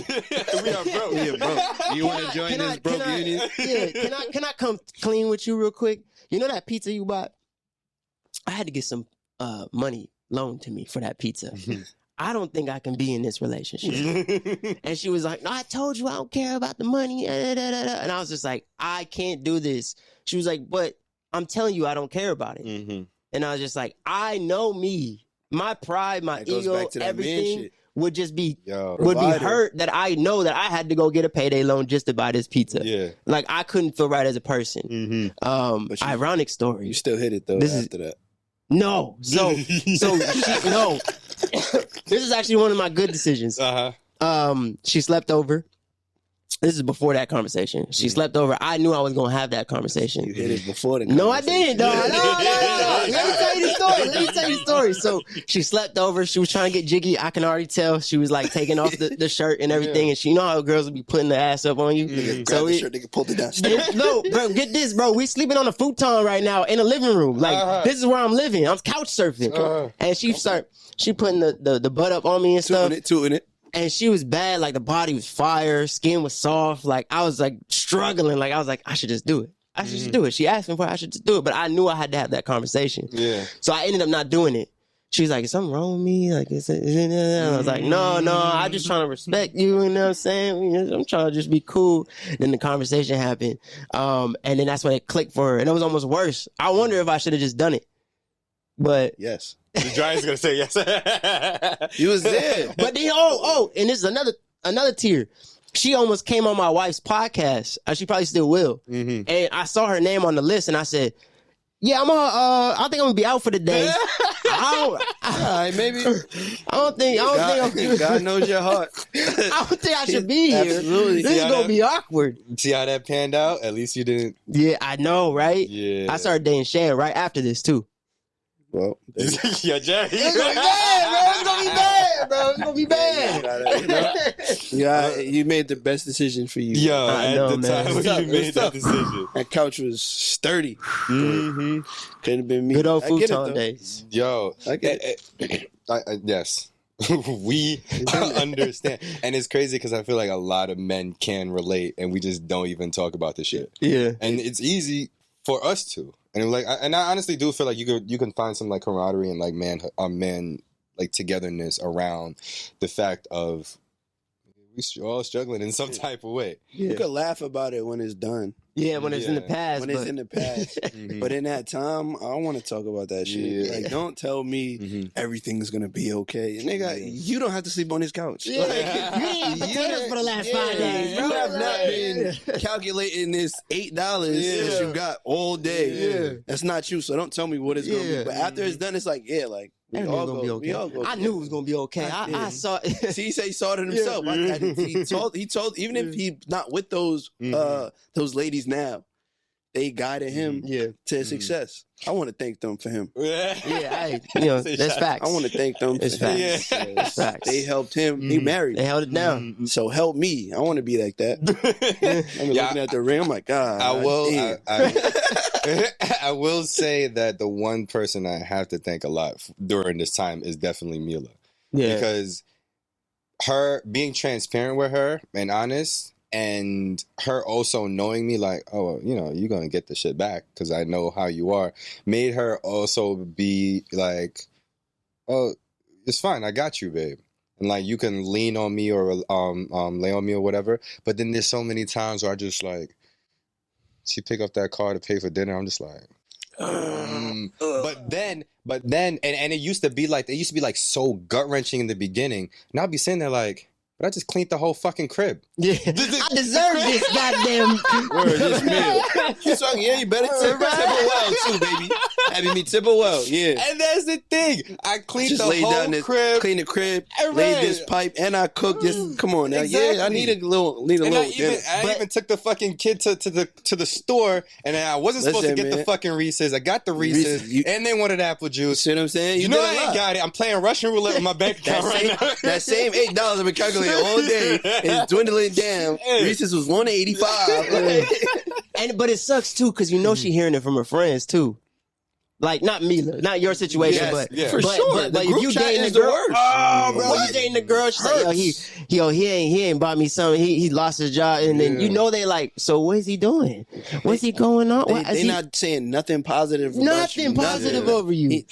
D: are broke. Yeah, bro. You want to join this broke union?
A: Yeah, can I come clean with you real quick? You know that pizza you bought? I had to get some money loaned to me for that pizza. I don't think I can be in this relationship. And she was like, no, I told you I don't care about the money. And I was just like, I can't do this. She was like, but I'm telling you I don't care about it. And I was just like, I know me. My pride, my ego, everything would just be hurt that I know that I had to go get a payday loan just to buy this pizza. Yeah, like I couldn't feel right as a person. Ironic story.
D: You still hit it though after that.
A: No, no. This is actually one of my good decisions. She slept over. This is before that conversation. She slept over. I knew I was going to have that conversation.
D: You hit it before the
A: conversation. No, I didn't, dog. No. Let me tell you the story. So she slept over. She was trying to get jiggy. I can already tell. She was like taking off the shirt and everything. And she know how girls would be putting the ass up on you.
D: So the shirt, they can pull it down.
A: No, bro, get this, bro. We sleeping on a futon right now in a living room. Like, this is where I'm living. I'm couch surfing. And she putting the butt up on me and stuff.
D: Tooting it.
A: And she was bad. Like, the body was fire. Skin was soft. Like, I was, like, struggling. Like, I was like, I should just do it. I should just do it. She asked me for it. I should just do it. But I knew I had to have that conversation. Yeah. So I ended up not doing it. She was like, is something wrong with me? Like, and I was like, no, I'm just trying to respect you. You know what I'm saying? I'm trying to just be cool. Then the conversation happened. And then that's when it clicked for her. And it was almost worse. I wonder if I should have just done it. But
D: yes.
E: The Giants gonna say yes.
D: You was there.
A: But then, and this is another tier. She almost came on my wife's podcast. She probably still will. And I saw her name on the list, and I said, "Yeah, I think I'm gonna be out for the day."
D: All right, maybe.
A: I don't think
D: God knows your heart.
A: I don't think I should be here.
D: Absolutely.
A: This is gonna be awkward.
E: See how that panned out? At least you didn't.
A: Yeah, I know, right?
E: Yeah.
A: I started dating Shan right after this too.
D: Well,
E: yeah, Jerry.
A: It's gonna be bad, bro. It's gonna be bad.
D: Yeah, you made the best decision for you.
E: Yo, at the time you made that decision.
D: That couch was sturdy. Couldn't have been me.
A: Good old futon days.
E: Yo,
D: I get
E: it. Yes. We understand. And it's crazy because I feel like a lot of men can relate and we just don't even talk about this shit.
A: Yeah.
E: And it's easy for us to. And like, I honestly do feel like you can find some like camaraderie and like men like togetherness around the fact of we all struggling in some type of way.
D: Yeah. You could laugh about it when it's done.
A: Yeah, when it's in the past.
D: It's in the past. But in that time, I don't want to talk about that shit.
E: Yeah.
D: Like, don't tell me everything's going to be okay. And nigga, you don't have to sleep on this couch.
A: Yeah. Like, you didn't eat potatoes for the last 5 days.
D: You have not been calculating this $8 that you got all day. Yeah. That's not you, so don't tell me what it's going to be. But after it's done, it's like, like, we all go.
A: I knew it was gonna be okay. I saw it.
D: See, he said he saw it himself. He told, even if he's not with those ladies now, they guided him to success. I want to thank them for him.
A: That's facts.
D: I want to thank them.
A: It's facts. It's facts.
D: They helped him. He married.
A: They held it down.
D: So help me. I want to be like that. I'm looking at the ring. I'm like, God.
E: I will say that the one person I have to thank a lot during this time is definitely Mila. Yeah. Because her being transparent with her and honest, and her also knowing me like, oh, you know, you're gonna get the shit back because I know how you are, made her also be like, oh, it's fine, I got you, babe. And like you can lean on me or lay on me or whatever. But then there's so many times where I just like, she pick up that card to pay for dinner. I'm just like, but then, and it used to be like so gut wrenching in the beginning. And I'd be sitting there like, but I just cleaned the whole fucking crib.
A: Yeah, I deserve this goddamn
D: Word, this meal. She's talking, yeah, you better tip her well too, baby. Having me tip her well, yeah.
E: And that's the thing. I cleaned
D: Just
E: the
D: laid
E: whole
D: down this,
E: crib.
D: cleaned the crib,
E: Right.
D: laid this pipe, and I cooked this. Come on now,
E: Exactly.
D: yeah, I need a little
E: And
D: dinner.
E: I even took the fucking kid to the store, and I wasn't supposed to get the fucking Reese's. I got the Reese's, and they wanted apple
D: You
E: juice.
D: see what I'm saying?
E: You know I ain't got it. I'm playing Russian roulette with my bank account right now.
D: That same $8 I've been calculating all day is dwindling down. Reese's was $1.85.
A: but it sucks too because you know she hearing it from her friends too. Like not Mila, not your situation,
D: Yes,
A: but
E: yeah.
D: For
A: but,
D: sure.
A: But
D: The
A: if
D: group
A: you
D: chat
A: dating
D: is
A: the
D: the
A: girl,
D: worst.
A: oh, bro,
D: What?
A: you dating the girl, she's like, he ain't bought me something. He lost his job, and then you know they like, so what is he doing? What's he going on?
D: They're not saying nothing positive.
A: Nothing positive over you.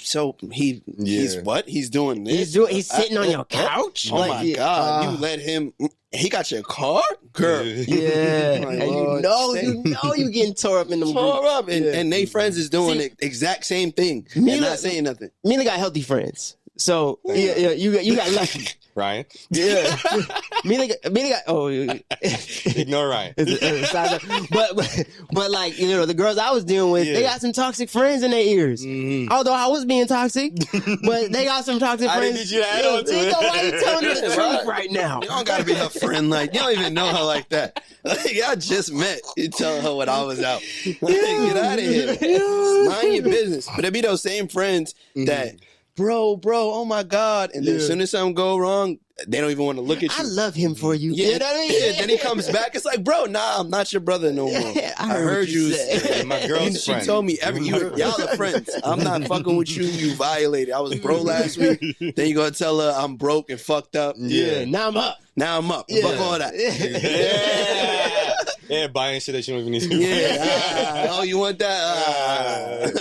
D: He's what? He's doing this.
A: He's sitting on your couch.
D: Oh my God! You let him. He got your car, girl.
A: Yeah,
D: My
A: and
D: Lord.
A: you getting tore up in them
D: Tore
A: group.
D: up, and they friends is doing the exact same thing. And not saying nothing.
A: Mila got healthy friends, so yeah, you got lucky.
E: Ryan,
A: Yeah, Mila got
E: ignore Ryan.
A: but like the girls I was dealing with, they got some toxic friends in their ears. Although I was being toxic, but they got some toxic
E: I
A: friends.
E: didn't need you to add on to it.
A: Why you telling me the truth right now?
D: You don't gotta be her friend. Like you don't even know her like that. Like I just met. You telling her when I was out. Like, get out of here. Mind your business. But it be those same friends that, bro, oh my God. And then as soon as something go wrong, they don't even want to look at you.
A: I love him for you.
D: Yeah,
A: You know what I mean?
D: yeah, then he comes back. It's like, bro, nah, I'm not your brother no more.
A: I
D: I heard
A: what you
D: you.
A: said.
E: My girl's
D: She
E: friend.
D: told me y'all are friends. I'm not fucking with you. You violated. I was broke last week. Then you gonna tell her I'm broke and fucked up.
A: Yeah, now I'm up.
D: Now I'm up.
A: Yeah.
D: Fuck all that.
E: Yeah, buying shit that you don't even need to buy.
D: Yeah. Oh, you want that?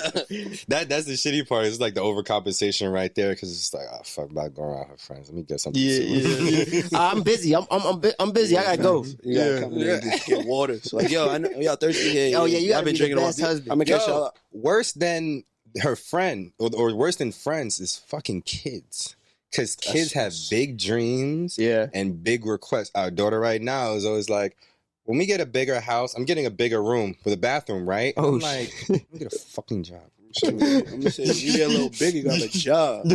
E: That's the shitty part. It's like the overcompensation right there because it's like, oh fuck, about going out with friends. Let me get something.
A: Yeah. I'm busy. I'm busy. I gotta go.
D: You gotta come in and just get water. So like, yo, I know y'all thirsty. Yeah,
A: Oh yeah, you gotta
D: I've been
A: be
D: drinking
A: the
D: all
A: best
D: day.
A: husband.
D: I'm gonna catch y'all
E: Yo,
D: up.
E: worse than her friend or worse than friends is fucking kids. Because kids have big dreams and big requests. Our daughter right now is always like, when we get a bigger house, I'm getting a bigger room with a bathroom, right?
A: Oh,
E: I'm like, I'm gonna get a fucking job.
D: I'm gonna say, you get a little bigger, you got a job.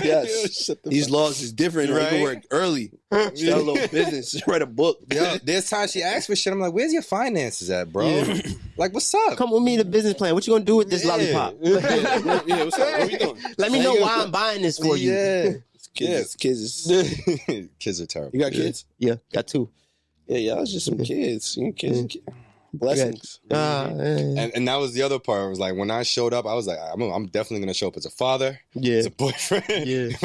D: Yes. These laws is different. Right? You can work early. Start a little business. Write a book.
E: Yo, there's times she asks for shit. I'm like, where's your finances at, bro? Like, what's up?
A: Come with me to business plan. What you gonna do with this lollipop?
D: Yeah, what's up? What we doing?
A: Let me know why I'm buying this for you.
E: Yeah.
D: Kids.
E: Kids are terrible.
D: You got kids?
A: Yeah, got two.
D: Yeah, y'all was just some kids. You know, kids. Blessings.
E: And that was the other part. It was like when I showed up, I was like, I'm definitely gonna show up as a father, as a boyfriend. Yeah, if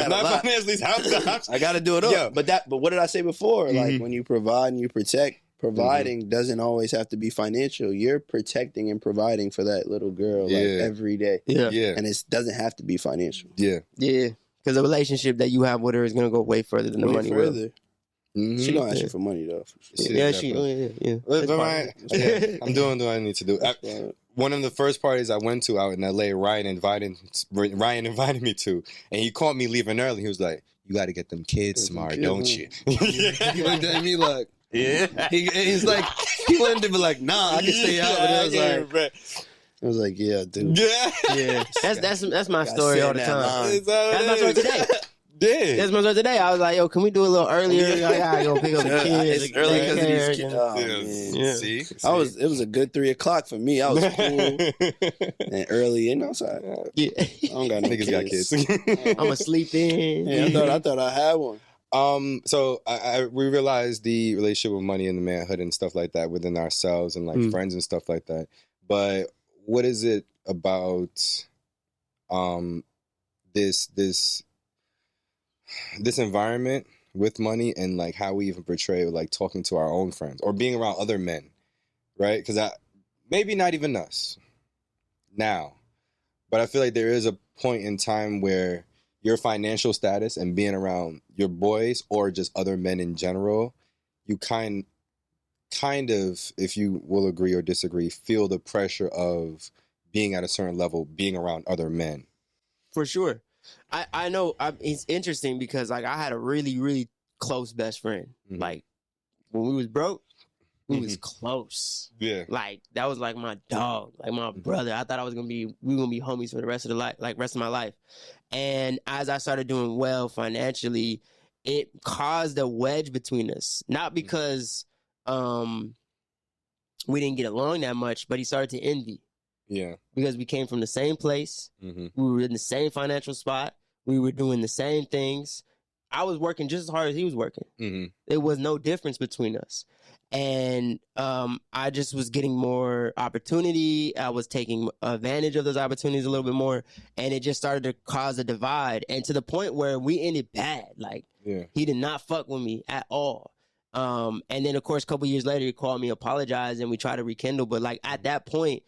E: not financially,
D: I gotta do it up.
E: Yeah.
D: But what did I say before? Like when you provide and you protect, providing doesn't always have to be financial. You're protecting and providing for that little girl like every day.
A: Yeah.
D: And it doesn't have to be financial.
A: Yeah. Because the relationship that you have with her is gonna go way further than the money will.
D: She gonna ask you for money though.
A: I'm
E: doing what I need to do. One of the first parties I went to out in LA, Ryan invited me to, and he caught me leaving early. He was like, "You got to get them kids smart, don't you?"
D: He looked at me like, "Yeah." He's like, he wanted to be like, "Nah, I can stay out." But I was like, "Yeah, dude."
A: Yeah. That's my story all the time. That's my story today.
E: Yeah.
A: That's my story today. I was like, yo, can we do a little earlier? I gotta go pick up the kids.
D: It's early because of these kids. Oh, man.
E: See?
D: It was a good 3:00 for me. I was cool and early, you know. So I don't got no
E: niggas got kids.
A: I'm gonna sleep in.
D: Yeah, I thought I had one.
E: So we realized the relationship with money and the manhood and stuff like that within ourselves and like friends and stuff like that. But what is it about this environment with money and like how we even portray like talking to our own friends or being around other men, right? Because maybe not even us now, but I feel like there is a point in time where your financial status and being around your boys or just other men in general, you kind of, if you will agree or disagree, feel the pressure of being at a certain level, being around other men.
A: For sure. I know it's interesting because like I had a really, really close best friend.
E: Mhm.
A: Like when we was broke, we was close.
E: Yeah.
A: Like that was like my dog, like my brother. I thought we were gonna be homies for the rest of my life. And as I started doing well financially, it caused a wedge between us. Not because we didn't get along that much, but he started to envy.
E: Yeah.
A: Because we came from the same place.
E: Mm-hmm.
A: We were in the same financial spot. We were doing the same things. I was working just as hard as he was working.
E: Mm-hmm.
A: There was no difference between us. And I just was getting more opportunity. I was taking advantage of those opportunities a little bit more. And it just started to cause a divide. And to the point where we ended bad. Like, he did not fuck with me at all. And then, of course, a couple years later, he called me, apologized, and we tried to rekindle. But, like, at that point,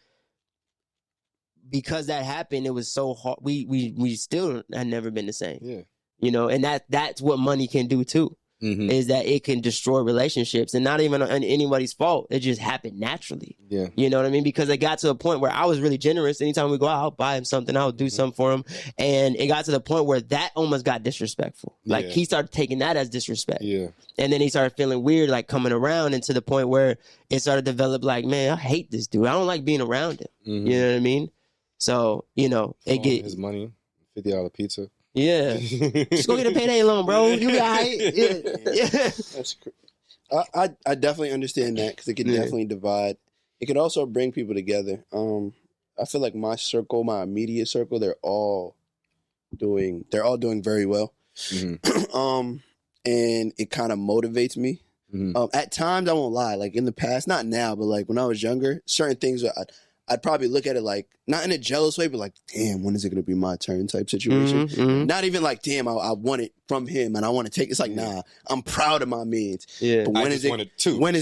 A: because that happened, it was so hard. We still had never been the same.
E: Yeah.
A: You know, and that's what money can do too.
E: Mm-hmm.
A: Is that it can destroy relationships, and not even on anybody's fault. It just happened naturally.
E: Yeah.
A: You know what I mean? Because it got to a point where I was really generous. Anytime we go out, I'll buy him something. I'll do something for him. And it got to the point where that almost got disrespectful. Like he started taking that as disrespect.
E: Yeah.
A: And then he started feeling weird, like coming around, and to the point where it started to develop like, man, I hate this dude. I don't like being around him.
E: Mm-hmm.
A: You know what I mean? So, you know, it get
E: his money, $50 pizza.
A: Yeah. Just go get a payday loan, bro. You be all right. Yeah.
D: That's I definitely understand that because it can definitely divide. It can also bring people together. I feel like my circle, my immediate circle, they're all doing very well.
E: Mm-hmm.
D: And it kind of motivates me.
E: Mm-hmm.
D: At times, I won't lie. Like in the past, not now, but like when I was younger, certain things I'd probably look at it like, not in a jealous way, but like, damn, when is it going to be my turn type situation?
A: Mm-hmm.
D: Not even like, damn, I want it from him and I want to take it. It's like, nah, I'm proud of my means.
A: Yeah.
D: But when is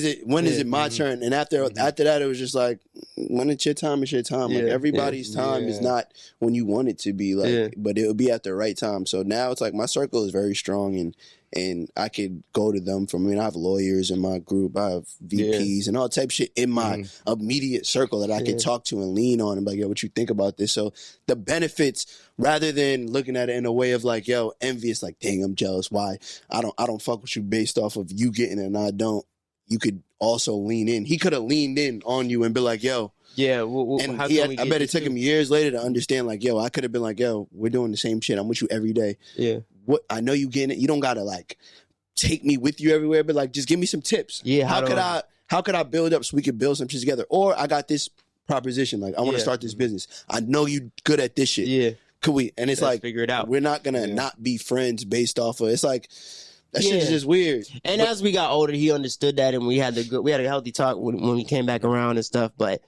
D: it my turn? And after that, it was just like, when it's your time, it's your time. Like everybody's time is not when you want it to be, like, but it'll be at the right time. So now it's like my circle is very strong and I could go to them I have lawyers in my group, I have VPs and all type of shit in my immediate circle that I can talk to and lean on and be like, yo, what you think about this? So the benefits, rather than looking at it in a way of like, yo, envious, like, dang, I'm jealous. Why? I don't fuck with you based off of you getting it and I don't. You could also lean in. He could have leaned in on you and be like, yo.
A: Yeah.
D: And I bet it took him years later to understand, like, yo, I could have been like, yo, we're doing the same shit. I'm with you every day.
A: Yeah.
D: What I know you getting it. You don't gotta like take me with you everywhere, but like just give me some tips.
A: Yeah.
D: How could I build up so we could build some shit together? Or I got this proposition, like I want to start this business. I know you good at this shit.
A: Yeah.
D: Could we? And it's
A: Let's
D: like
A: figure it out.
D: We're not gonna not be friends based off of. It's like that shit is just weird.
A: And as we got older, he understood that, and we had a healthy talk when we came back around and stuff. But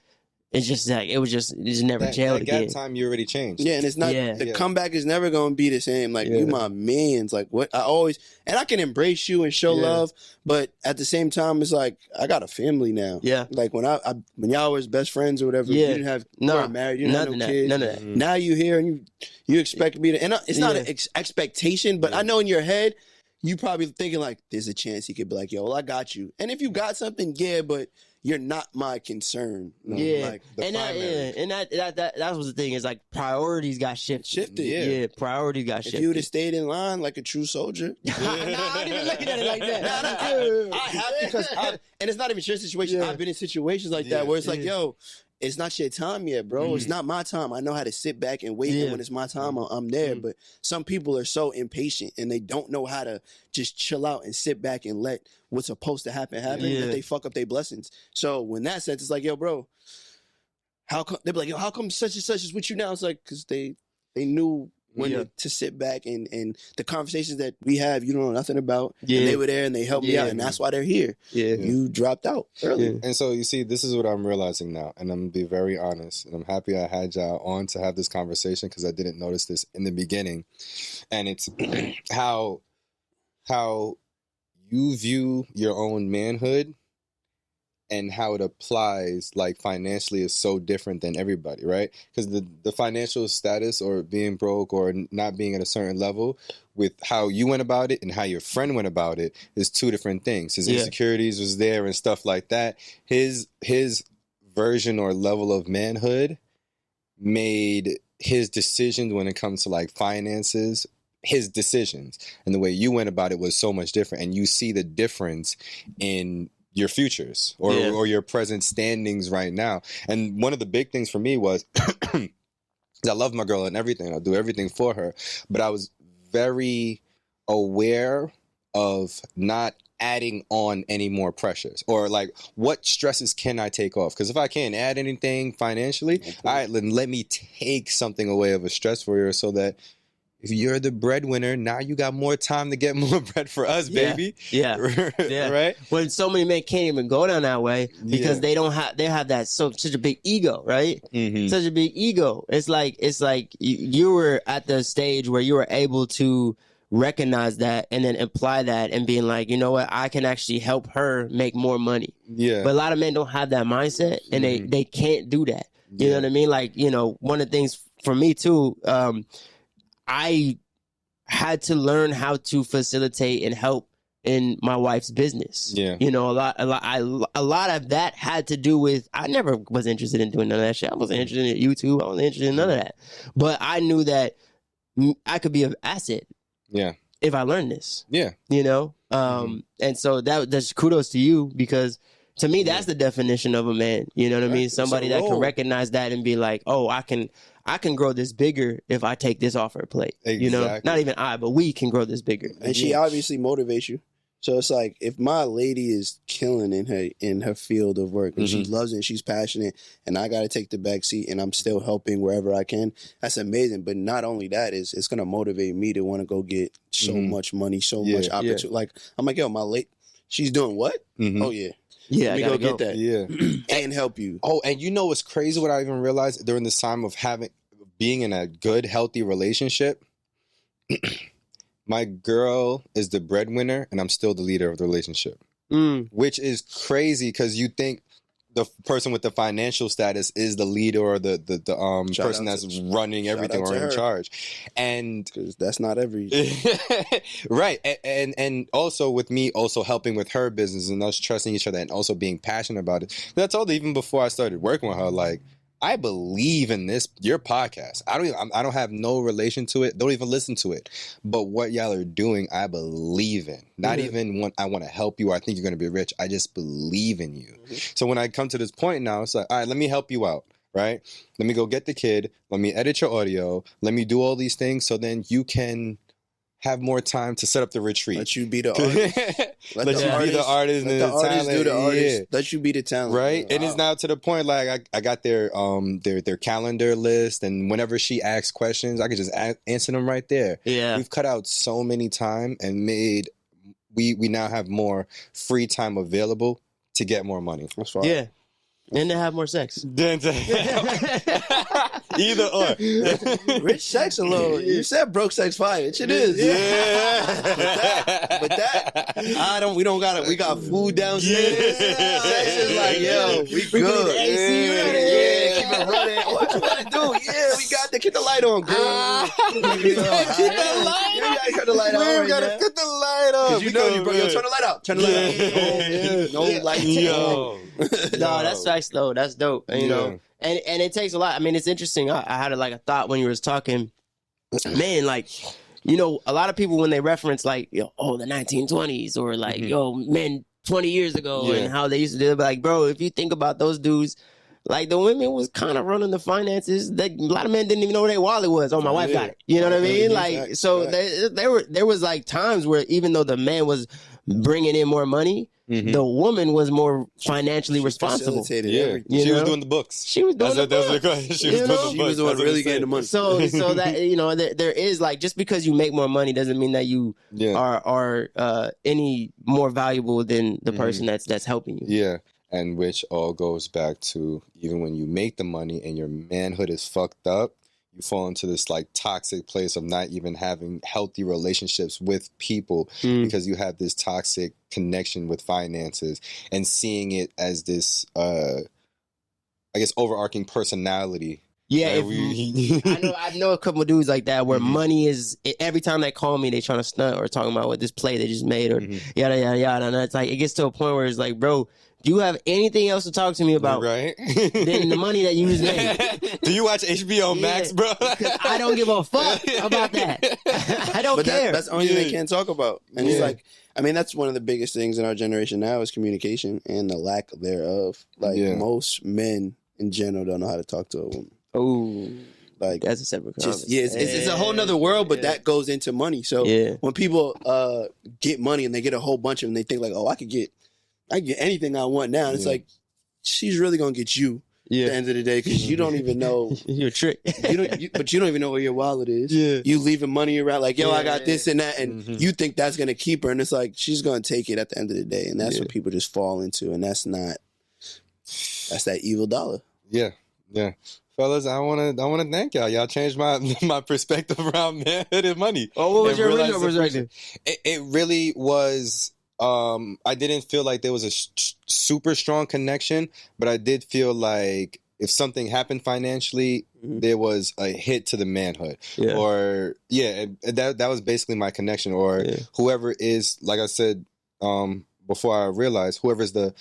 A: it's just like it just never jailed again.
E: That time you already changed.
D: Yeah, and it's not the comeback is never gonna be the same. Like you my mans. Like what I always and I can embrace you and show love, but at the same time it's like I got a family now. Yeah. Like when when y'all was best friends or whatever, you didn't have you weren't married, you didn't have no kids.
A: None of that.
D: Now you here and you expect me to and it's not an expectation, but I know in your head you probably thinking like there's a chance he could be like, yo, well, I got you. And if you got something, but you're not my concern.
A: Like that was the thing. Is like priorities got shifted. Yeah, priorities got shifted.
D: If you would have stayed in line like a true soldier,
A: I ain't even looking at it like that.
D: I have because and it's not even your situation. I've been in situations like that where it's like, yo, it's not your time yet, bro. It's not my time. I know how to sit back and wait. And when it's my time, I'm there. But some people are so impatient and they don't know how to just chill out and sit back and let what's supposed to happen that they fuck up their blessings. So when that sense, it's like, yo, bro, how come they be like, yo, how come such and such is with you now? It's like because they knew when to sit back and the conversations that we have, you don't know nothing about. Yeah. And they were there and they helped me out, and that's why they're here. Yeah. You dropped out early.
E: Yeah. And so you see, this is what I'm realizing now, and I'm gonna be very honest, and I'm happy I had y'all on to have this conversation because I didn't notice this in the beginning. And it's how you view your own manhood and how it applies like financially is so different than everybody, right? Because the financial status or being broke or not being at a certain level with how you went about it and how your friend went about it is two different things. His insecurities was there and stuff like that. His version or level of manhood made his decisions when it comes to like finances, his decisions, and the way you went about it was so much different. And you see the difference in your futures or your present standings right now. And one of the big things for me was I love my girl and everything. I'll do everything for her. But I was very aware of not adding on any more pressures or like what stresses can I take off? Because if I can't add anything financially, all right, then let me take something away of a stress for you so that if you're the breadwinner, now you got more time to get more bread for us, baby.
A: Yeah.
E: Right?
A: When so many men can't even go down that way because they have that such a big ego, right?
E: Mm-hmm.
A: Such a big ego. It's like you were at the stage where you were able to recognize that and then apply that and being like, you know what, I can actually help her make more money.
E: Yeah.
A: But a lot of men don't have that mindset and they can't do that. You know what I mean? Like, you know, one of the things for me too, I had to learn how to facilitate and help in my wife's business.
E: Yeah.
A: You know, a lot of that had to do with, I never was interested in doing none of that shit. I wasn't interested in YouTube. I wasn't interested in none of that. But I knew that I could be an asset.
E: Yeah.
A: If I learned this.
E: Yeah.
A: You know? And so that's kudos to you because to me, that's the definition of a man. You know what I mean? Somebody that can recognize that and be like, oh, I can grow this bigger if I take this off her plate.
E: Exactly.
A: You know, not even but we can grow this bigger.
D: And she obviously motivates you. So it's like if my lady is killing in her field of work and she loves it and she's passionate and I got to take the back seat and I'm still helping wherever I can, that's amazing. But not only that, it's going to motivate me to want to go get so much money, so much opportunity. Like I'm like, yo, she's doing what? Oh yeah.
A: Yeah,
D: let me go get that.
E: Yeah.
D: And help you.
E: Oh, and you know what's crazy? What I even realized during this time of being in a good, healthy relationship, my girl is the breadwinner and I'm still the leader of the relationship, which is crazy because you think the person with the financial status is the leader or the person that's running everything or in charge. And
D: because that's not every
E: right. And also with me also helping with her business and us trusting each other and also being passionate about it. But I told her even before I started working with her, like, I believe in your podcast. I don't have no relation to it. Don't even listen to it. But what y'all are doing, I believe in. Not even when I want to help you or I think you're going to be rich. I just believe in you. So when I come to this point now, it's like, all right, let me help you out, right? Let me go get the kid. Let me edit your audio. Let me do all these things so then you can have more time to set up the retreat.
D: Let you be the artist.
E: Let you be the artist and the artist
D: do the artist. Let you be the talent.
E: Right? And it's now to the point like I got their calendar list and whenever she asks questions, I can just answer them right there.
A: Yeah.
E: We've cut out so many time and made we now have more free time available to get more money.
D: That's fine.
A: Yeah. And to have more sex.
E: Either or.
D: Rich sex alone. You said broke sex fire. It is.
E: Yeah.
D: But that we don't got it. We got food downstairs.
E: Yeah.
D: Sex is like, yo, we good.
A: AC running.
D: Yeah, keep it running. What you gotta do? Yeah, we got to keep the light on, girl.
E: Keep the light on.
D: You gotta cut the light on.
E: We gotta cut the light on.
D: Because you know you broke. Yo, turn the light out. Turn the light out. No lights.
E: Yo.
A: No, that's facts though. That's dope. You know, and it takes a lot. I mean, it's interesting. I had a thought when you was talking, man. Like, you know, a lot of people when they reference like, the 1920s or like, men 20 years ago and how they used to do it. But like, bro, if you think about those dudes, like the women was kind of running the finances. A lot of men didn't even know where their wallet was. Oh, my wife got it. You know what I mean? Like, so there was like times where even though the man was bringing in more money, the woman was more financially responsible.
D: Yeah,
E: she was doing the books.
A: She was doing the books.
E: She was
D: the one really getting the money.
A: So that, you know, there is like, just because you make more money doesn't mean that you are any more valuable than the person that's helping you.
E: Yeah. And which all goes back to even when you make the money and your manhood is fucked up, you fall into this like toxic place of not even having healthy relationships with people because you have this toxic connection with finances and seeing it as this, I guess, overarching personality.
A: Yeah, I know a couple of dudes like that where money is every time they call me, they trying to stunt or talking about what this play they just made or yada yada yada, and it's like it gets to a point where it's like, bro, do you have anything else to talk to me about
E: right?
A: than the money that you just made?
E: Do you watch HBO Max, bro?
A: Because I don't give a fuck about that. I don't care.
D: That's the only thing they can't talk about. And it's like, I mean, that's one of the biggest things in our generation now is communication and the lack thereof. Like most men in general don't know how to talk to a woman.
A: Oh,
D: like
A: that's a separate conversation.
D: It's a whole nother world, but that goes into money. So when people get money and they get a whole bunch of them, they think like, oh, I can get anything I want now. And it's like, she's really gonna get you at the end of the day because you don't even know
A: you're a trick.
D: But you don't even know where your wallet is. Yeah. You leaving money around like, yo, I got this and that, and you think that's gonna keep her, and it's like she's gonna take it at the end of the day, and that's what people just fall into, and that's that evil dollar.
E: Yeah. Fellas, I wanna thank y'all. Y'all changed my perspective around manhood and money.
A: Oh, what was your original perspective?
E: It really was. I didn't feel like there was a super strong connection, but I did feel like if something happened financially, there was a hit to the manhood. Yeah. Or that was basically my connection. Or whoever is, like I said before, I realized whoever's the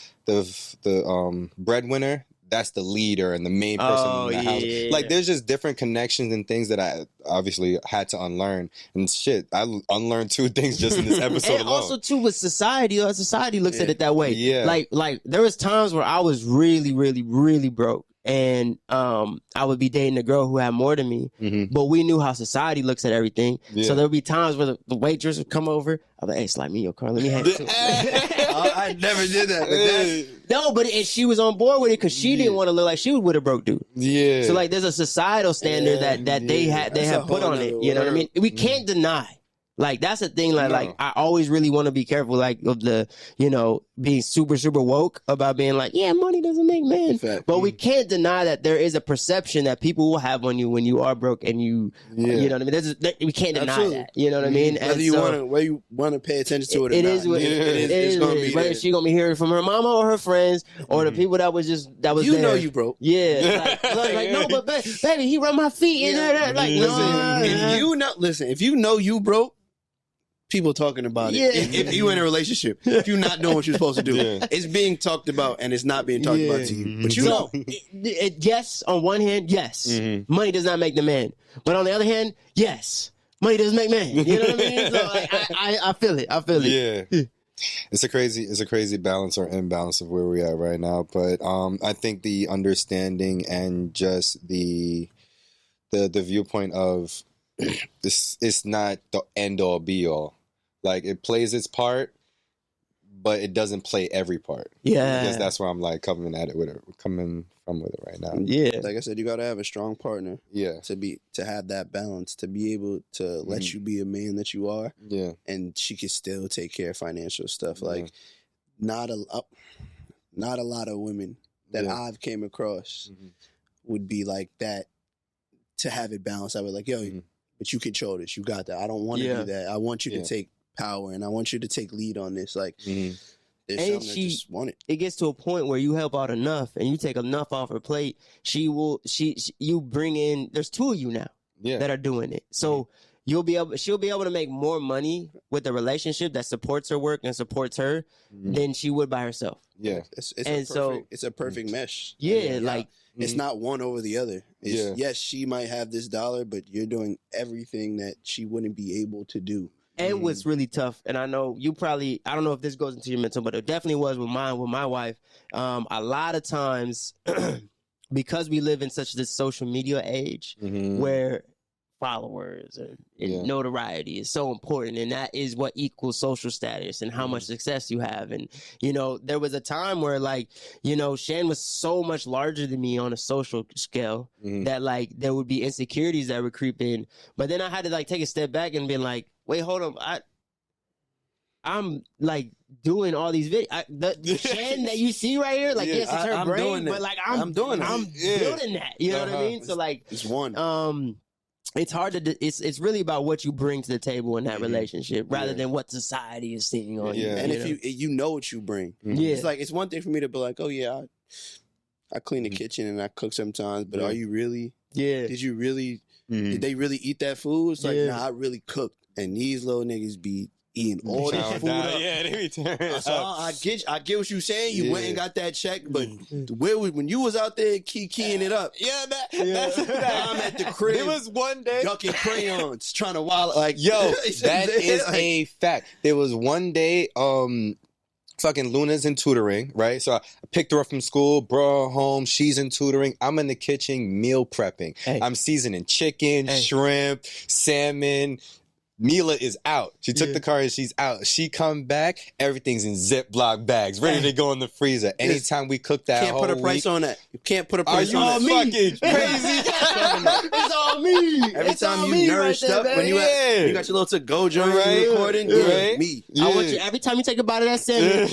E: breadwinner. That's the leader and the main person in the house. Like, there's just different connections and things that I obviously had to unlearn. And shit, I unlearned 2 things just in this episode
A: and
E: alone.
A: Also, too, with society, society looks at it that way.
E: Yeah.
A: Like there was times where I was really, really, really broke. And I would be dating a girl who had more than me, but we knew how society looks at everything. Yeah. So there would be times where the waitress would come over. I'd be like, hey, slide me your car. Let me have it too.
D: I never did that.
A: But she was on board with it because she didn't want to look like she was with a broke dude.
E: Yeah.
A: So like, there's a societal standard that they have put on it. You know what I mean? We can't deny. Like, that's the thing. Like I always really want to be careful, like, of the, being super, super woke about being like, yeah, money doesn't make men. But we can't deny that there is a perception that people will have on you when you are broke and you know what I mean? We can't deny that. You know what I mean?
D: Whether you want to pay attention to it or
A: it
D: not.
A: Is what, it is going to be. Whether she's going to be hearing from her mama or her friends or the people that was there.
D: You know you broke.
A: Yeah. Like no, but baby, he run my feet in there. Like,
D: if you know you broke, people talking about it. If you in a relationship, if you're not doing what you're supposed to do, it's being talked about and it's not being talked about to you. But you know.
A: Yes, on one hand, yes. Money does not make the man. But on the other hand, yes. Money does make man. You know what I mean? So like, I feel it.
E: Yeah. It's a crazy balance or imbalance of where we're at right now. But I think the understanding and just the viewpoint of this is not the end all be all. Like, it plays its part, but it doesn't play every part.
A: Yeah,
E: because that's where I'm like coming from with it right now.
A: Yeah,
D: like I said, you got to have a strong partner.
E: Yeah,
D: to have that balance, to be able to let you be a man that you are.
E: Yeah, and
D: she can still take care of financial stuff. Like, not a lot of women that I've came across would be like that. To have it balanced, I would like, yo, but you control this. You got that. I don't want to do that. I want you to take power, and I want you to take lead on this. Like, there's something that just want it.
A: It gets to a point where you help out enough, and you take enough off her plate. You bring in. There's 2 of you now that are doing it. So she'll be able to make more money with a relationship that supports her work and supports her than she would by herself.
E: Yeah,
D: it's a perfect mesh.
A: Yeah, like.
D: It's not one over the other. Yes, she might have this dollar, but you're doing everything that she wouldn't be able to do.
A: And what's really tough, and I know you probably, I don't know if this goes into your mental, but it definitely was with my wife. A lot of times, because we live in such this social media age where followers and notoriety is so important, and that is what equals social status and how much success you have. And there was a time where Shan was so much larger than me on a social scale that like there would be insecurities that would creep in. But then I had to like take a step back and be like, wait, hold on, I'm like doing all these videos. The Shan that you see right here, like it's her brain, but like I'm doing that. You know what I mean? So like
D: it's one.
A: it's hard to. It's really about what you bring to the table in that relationship, rather than what society is seeing on you.
D: And
A: you
D: if you know what you bring,
A: Yeah.
D: it's like it's one thing for me to be like, oh yeah, I clean the kitchen and I cook sometimes, but are you really?
A: Yeah.
D: Did you really? Did they really eat that food? It's like, nah, I really cooked, and these little niggas be eating all this food up.
E: Yeah, they be tearing
D: So I get what you saying. You went and got that check, but when you was out there keying it up,
E: that's
D: I'm at the crib.
E: There was one day
D: ducking crayons, trying to wild like
E: yo. That is a fact. There was one day, fucking Luna's in tutoring, right? So I picked her up from school, brought her home. She's in tutoring. I'm in the kitchen meal prepping.
A: Hey.
E: I'm seasoning chicken, shrimp, salmon. Mila is out. She took the car and she's out. She come back, everything's in Ziploc bags, ready to go in the freezer. Anytime we cook that
D: can't
E: whole
D: put a price
E: week,
D: on that. You can't put a price
E: are
D: on
E: you
D: that.
E: fucking crazy?
A: It's all me.
D: Every
A: It's
D: time
A: all
D: you
A: me
D: nourished
A: right there,
D: up,
A: baby.
D: when you got your little to-go joint recording,
E: Right.
D: me.
A: I want you every time you take a bite of that sandwich.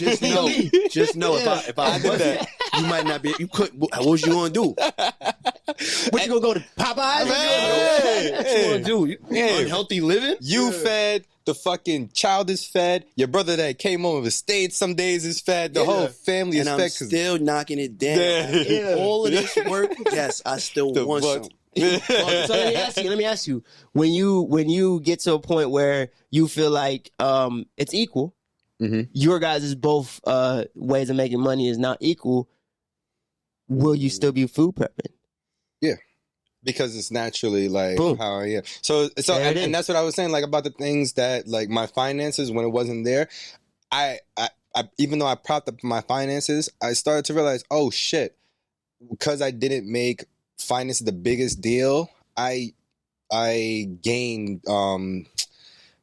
D: Just know, if I did that, you might not be. You could. What was you gonna do?
A: What you gonna go to Popeyes?
D: What you gonna do? Unhealthy living?
E: You fed. The fucking child is fed. Your brother that came home with stayed some days is fed. The whole family is
D: and
E: fed.
D: I'm still knocking it down. All of this work, yes, I still want some.
A: So let me ask you. When you get to a point where you feel like it's equal, your guys' both ways of making money is not equal, will you still be food prepping?
E: Yeah. Because it's naturally like
A: Boom.
E: how I am. So and that's what I was saying, like about the things that like my finances when it wasn't there, I even though I propped up my finances, I started to realize, oh shit, because I didn't make finance the biggest deal, I gained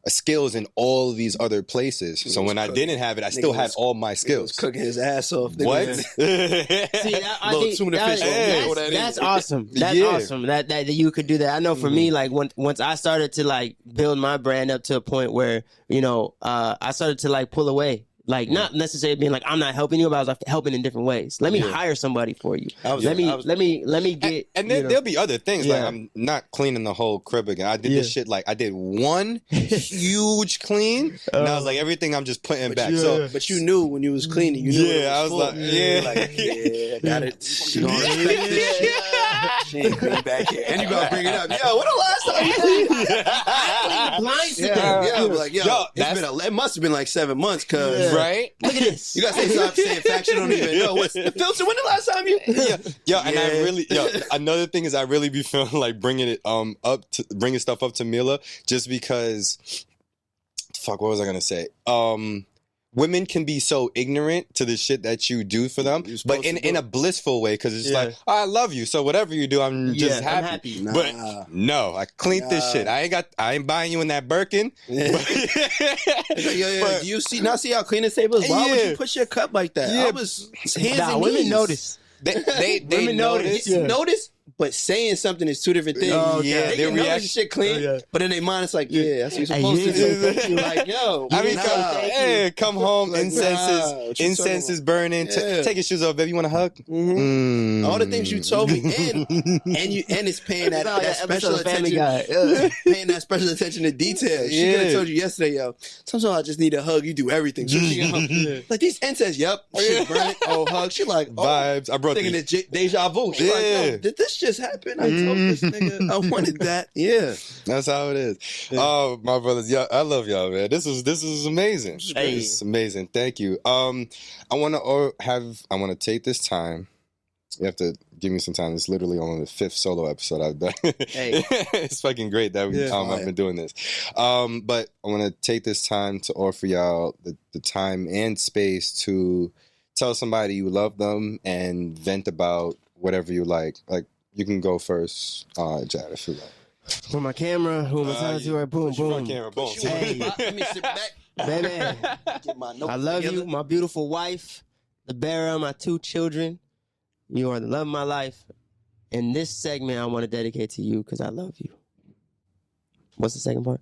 E: skills in all these other places. So when I didn't have it, I still had all my skills.
D: Cooking his ass off.
E: What?
A: See, I think
D: tuna fish.
A: that's awesome. That's awesome that you could do that. I know for me, like once I started to like build my brand up to a point where I started to like pull away. Like not necessarily being like I'm not helping you, but I was like helping in different ways. Let me hire somebody for you. Let me get.
E: And then there'll be other things like I'm not cleaning the whole crib again. I did this shit like I did one huge clean, and I was like everything I'm just putting back. So,
D: but you knew when you was cleaning, you knew.
E: I was like,
D: got it. She gonna respect this shit. She ain't clean back here, and you gonna bring it up. Yo, what the last time you cleaned? It must have been like 7 months, cause.
E: Right?
A: Look at this.
D: You gotta stop saying facts you don't even know. What's the filter? When the last time you?
E: And I really, another thing is I really be feeling like bringing stuff up to Mila just because. Fuck, what was I gonna say? Women can be so ignorant to the shit that you do for them, but in a blissful way, because it's like, oh, I love you, so whatever you do, I'm just happy.
D: Nah.
E: But no, I cleaned this shit. I ain't buying you in that Birkin.
D: Do you see how clean the table is? Why would you push your cup like that? I was hands and
A: women
D: knees.
A: notice.
E: They
A: Women
E: notice.
D: Notice, but saying something is two different things.
E: Yeah,
D: they
E: their
D: can know
E: reaction.
D: this shit clean, but in their mind it's like, that's what you're supposed to do. Like, yo,
E: I mean, come home,
D: Like,
E: incense is burning. Take your shoes off, baby. You want a hug?
D: All the things you told me, and it's paying that special attention, paying that special attention to detail. She could have told you yesterday, yo. Sometimes I just need a hug. You do everything. So she like these incense. Yep, shit burning. Oh, hug. She like
E: vibes. I brought
D: thinking it's deja vu. She like, yo, did this just happen? I told this nigga I wanted that. Yeah,
E: that's how it is. Oh, my brothers, I love y'all, man. This is amazing.
A: Hey.
E: This is amazing. Thank you. I want to take this time. You have to give me some time. It's literally only the 5th solo episode I've done.
A: Hey.
E: It's fucking great that I've been doing this. But I want to take this time to offer y'all the time and space to tell somebody you love them and vent about whatever you like. Like, you can go first, Jad, if you like.
A: For my camera, who am I talking to? Right, boom, boom.
E: Camera, boom.
A: Hey.
D: Let me sit back.
A: Baby,
D: Get my notes
A: I love
D: together.
A: you, my beautiful wife, the bearer of my 2 children. You are the love of my life. And this segment I want to dedicate to you because I love you. What's the second part?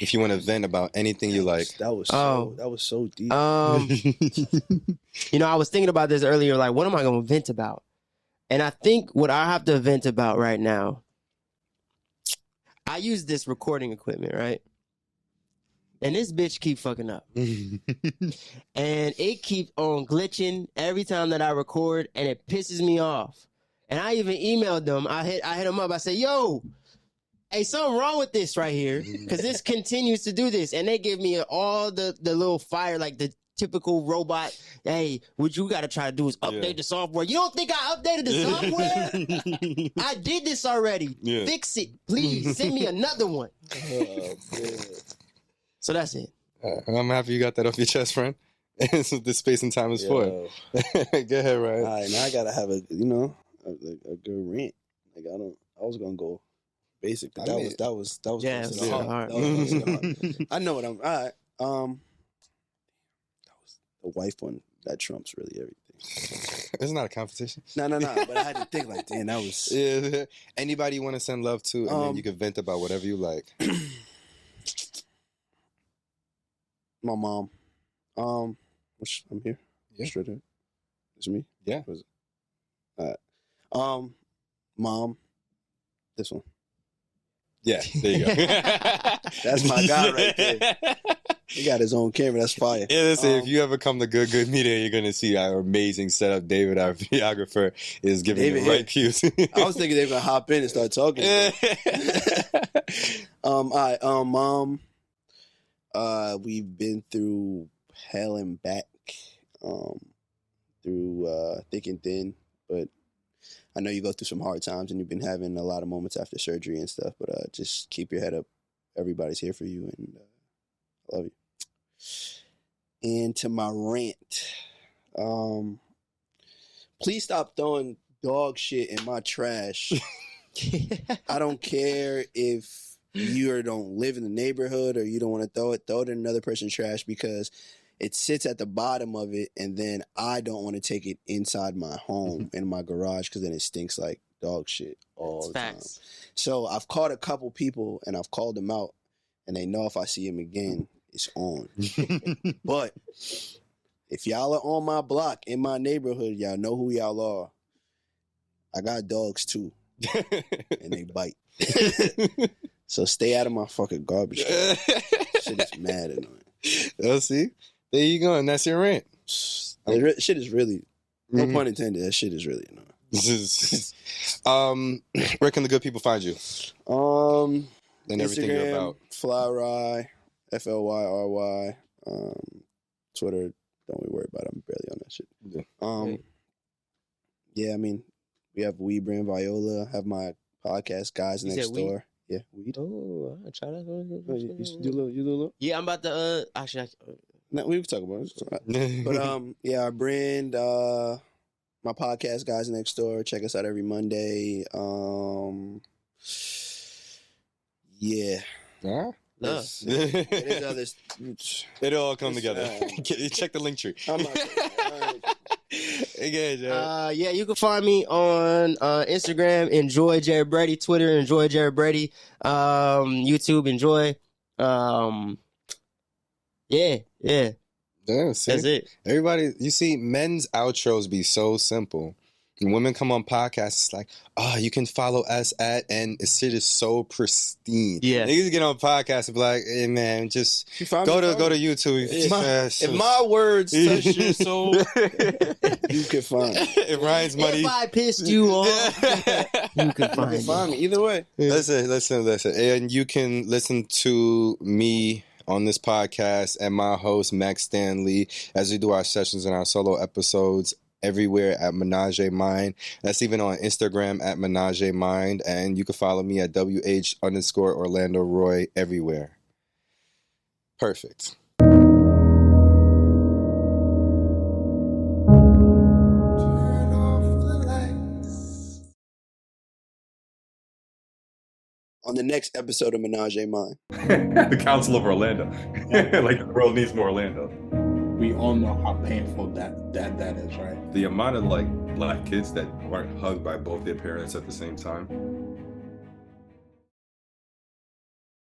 E: If you want to vent about anything you like.
D: That was so deep.
A: I was thinking about this earlier. Like, what am I going to vent about? And I think what I have to vent about right now, I use this recording equipment, right? And this bitch keep fucking up. And it keeps on glitching every time that I record, and it pisses me off. And I even emailed them. I hit them up. I said, yo, hey, something wrong with this right here, because this continues to do this. And they give me all the little fire, like the typical robot. Hey, what you got to try to do is update the software. You don't think I updated the software? I did this already. Yeah. Fix it. Please send me another one. Oh, man. So that's it.
E: I'm happy you got that off your chest, friend. That's what this space and time is for. Go ahead, Ryan.
D: All right, now I gotta have a good rant. Like I was gonna go basic, but that was
A: yeah,
D: hard. I know what I'm. All right. That was the wife one that trumps really everything.
E: It's not a competition.
D: No. But I had to think like, damn, that was.
E: Yeah. Anybody you want to send love to, and then you can vent about whatever you like.
D: My mom. I'm here. Yeah. Straight up. It's me.
E: Yeah.
D: All right. Mom. This one.
E: Yeah. There you go.
D: That's my guy right there. He got his own camera. That's fire.
E: Yeah, listen, if you ever come to Good Media, you're going to see our amazing setup. David, our videographer, is giving the right cues.
D: I was thinking they were going to hop in and start talking. All right. Mom. We've been through hell and back, through thick and thin, but I know you go through some hard times and you've been having a lot of moments after surgery and stuff, but just keep your head up. Everybody's here for you, and I love you. And to my rant, please stop throwing dog shit in my trash. I don't care if you don't live in the neighborhood or you don't want to throw it in another person's trash, because it sits at the bottom of it, and then I don't want to take it inside my home in my garage, because then it stinks like dog shit all the time. So I've caught a couple people and I've called them out, and they know if I see them again, it's on. But if y'all are on my block in my neighborhood, y'all know who y'all are. I got dogs too, and they bite. So stay out of my fucking garbage. Shit is mad annoying.
E: Let's see. There you go, and that's your rant.
D: Shit is really, no pun intended, that shit is really annoying.
E: Where can the good people find you?
D: And
E: everything
D: Instagram,
E: you're about.
D: Flyry, FLYRY. Twitter, don't we worry about it. I'm barely on that shit. Yeah, I mean, we have weed brand Viola. I have my podcast, Guys Next Door. Yeah, weed.
A: Oh, I'll try that.
D: You do a little?
A: Yeah, I'm about to, actually.
D: No, we can talk about it. But, yeah, our brand, my podcast, Guys Next Door. Check us out every Monday. Yeah.
E: Huh?
A: No.
E: It'll all come together. Check the link tree.
D: I'm not
E: Again,
A: yeah, you can find me on Instagram, Enjoy Jared Brady, Twitter, Enjoy Jared Brady, YouTube, Enjoy. Yeah.
E: That's
A: it.
E: Everybody, you see, men's outros be so simple. When women come on podcasts, it's like, oh, you can follow us at, and this shit is so pristine.
A: Yeah.
E: Niggas get on podcasts and be like, hey, man, just go to YouTube.
D: If my words touch your soul, you can find me.
E: If Ryan's money.
A: If I pissed you off, you can find me.
D: Either way.
E: Listen. And you can listen to me on this podcast and my host, Max Stanley, as we do our sessions and our solo episodes everywhere at Ménage À Mind. That's even on Instagram at Ménage À Mind. And you can follow me at WH_Orlando Roye everywhere. Perfect.
D: On the next episode of Ménage À Mind.
C: The Council of Orlando. Like the world needs more Orlando.
B: We all know how painful that is, right?
C: The amount of like black kids that weren't hugged by both their parents at the same time.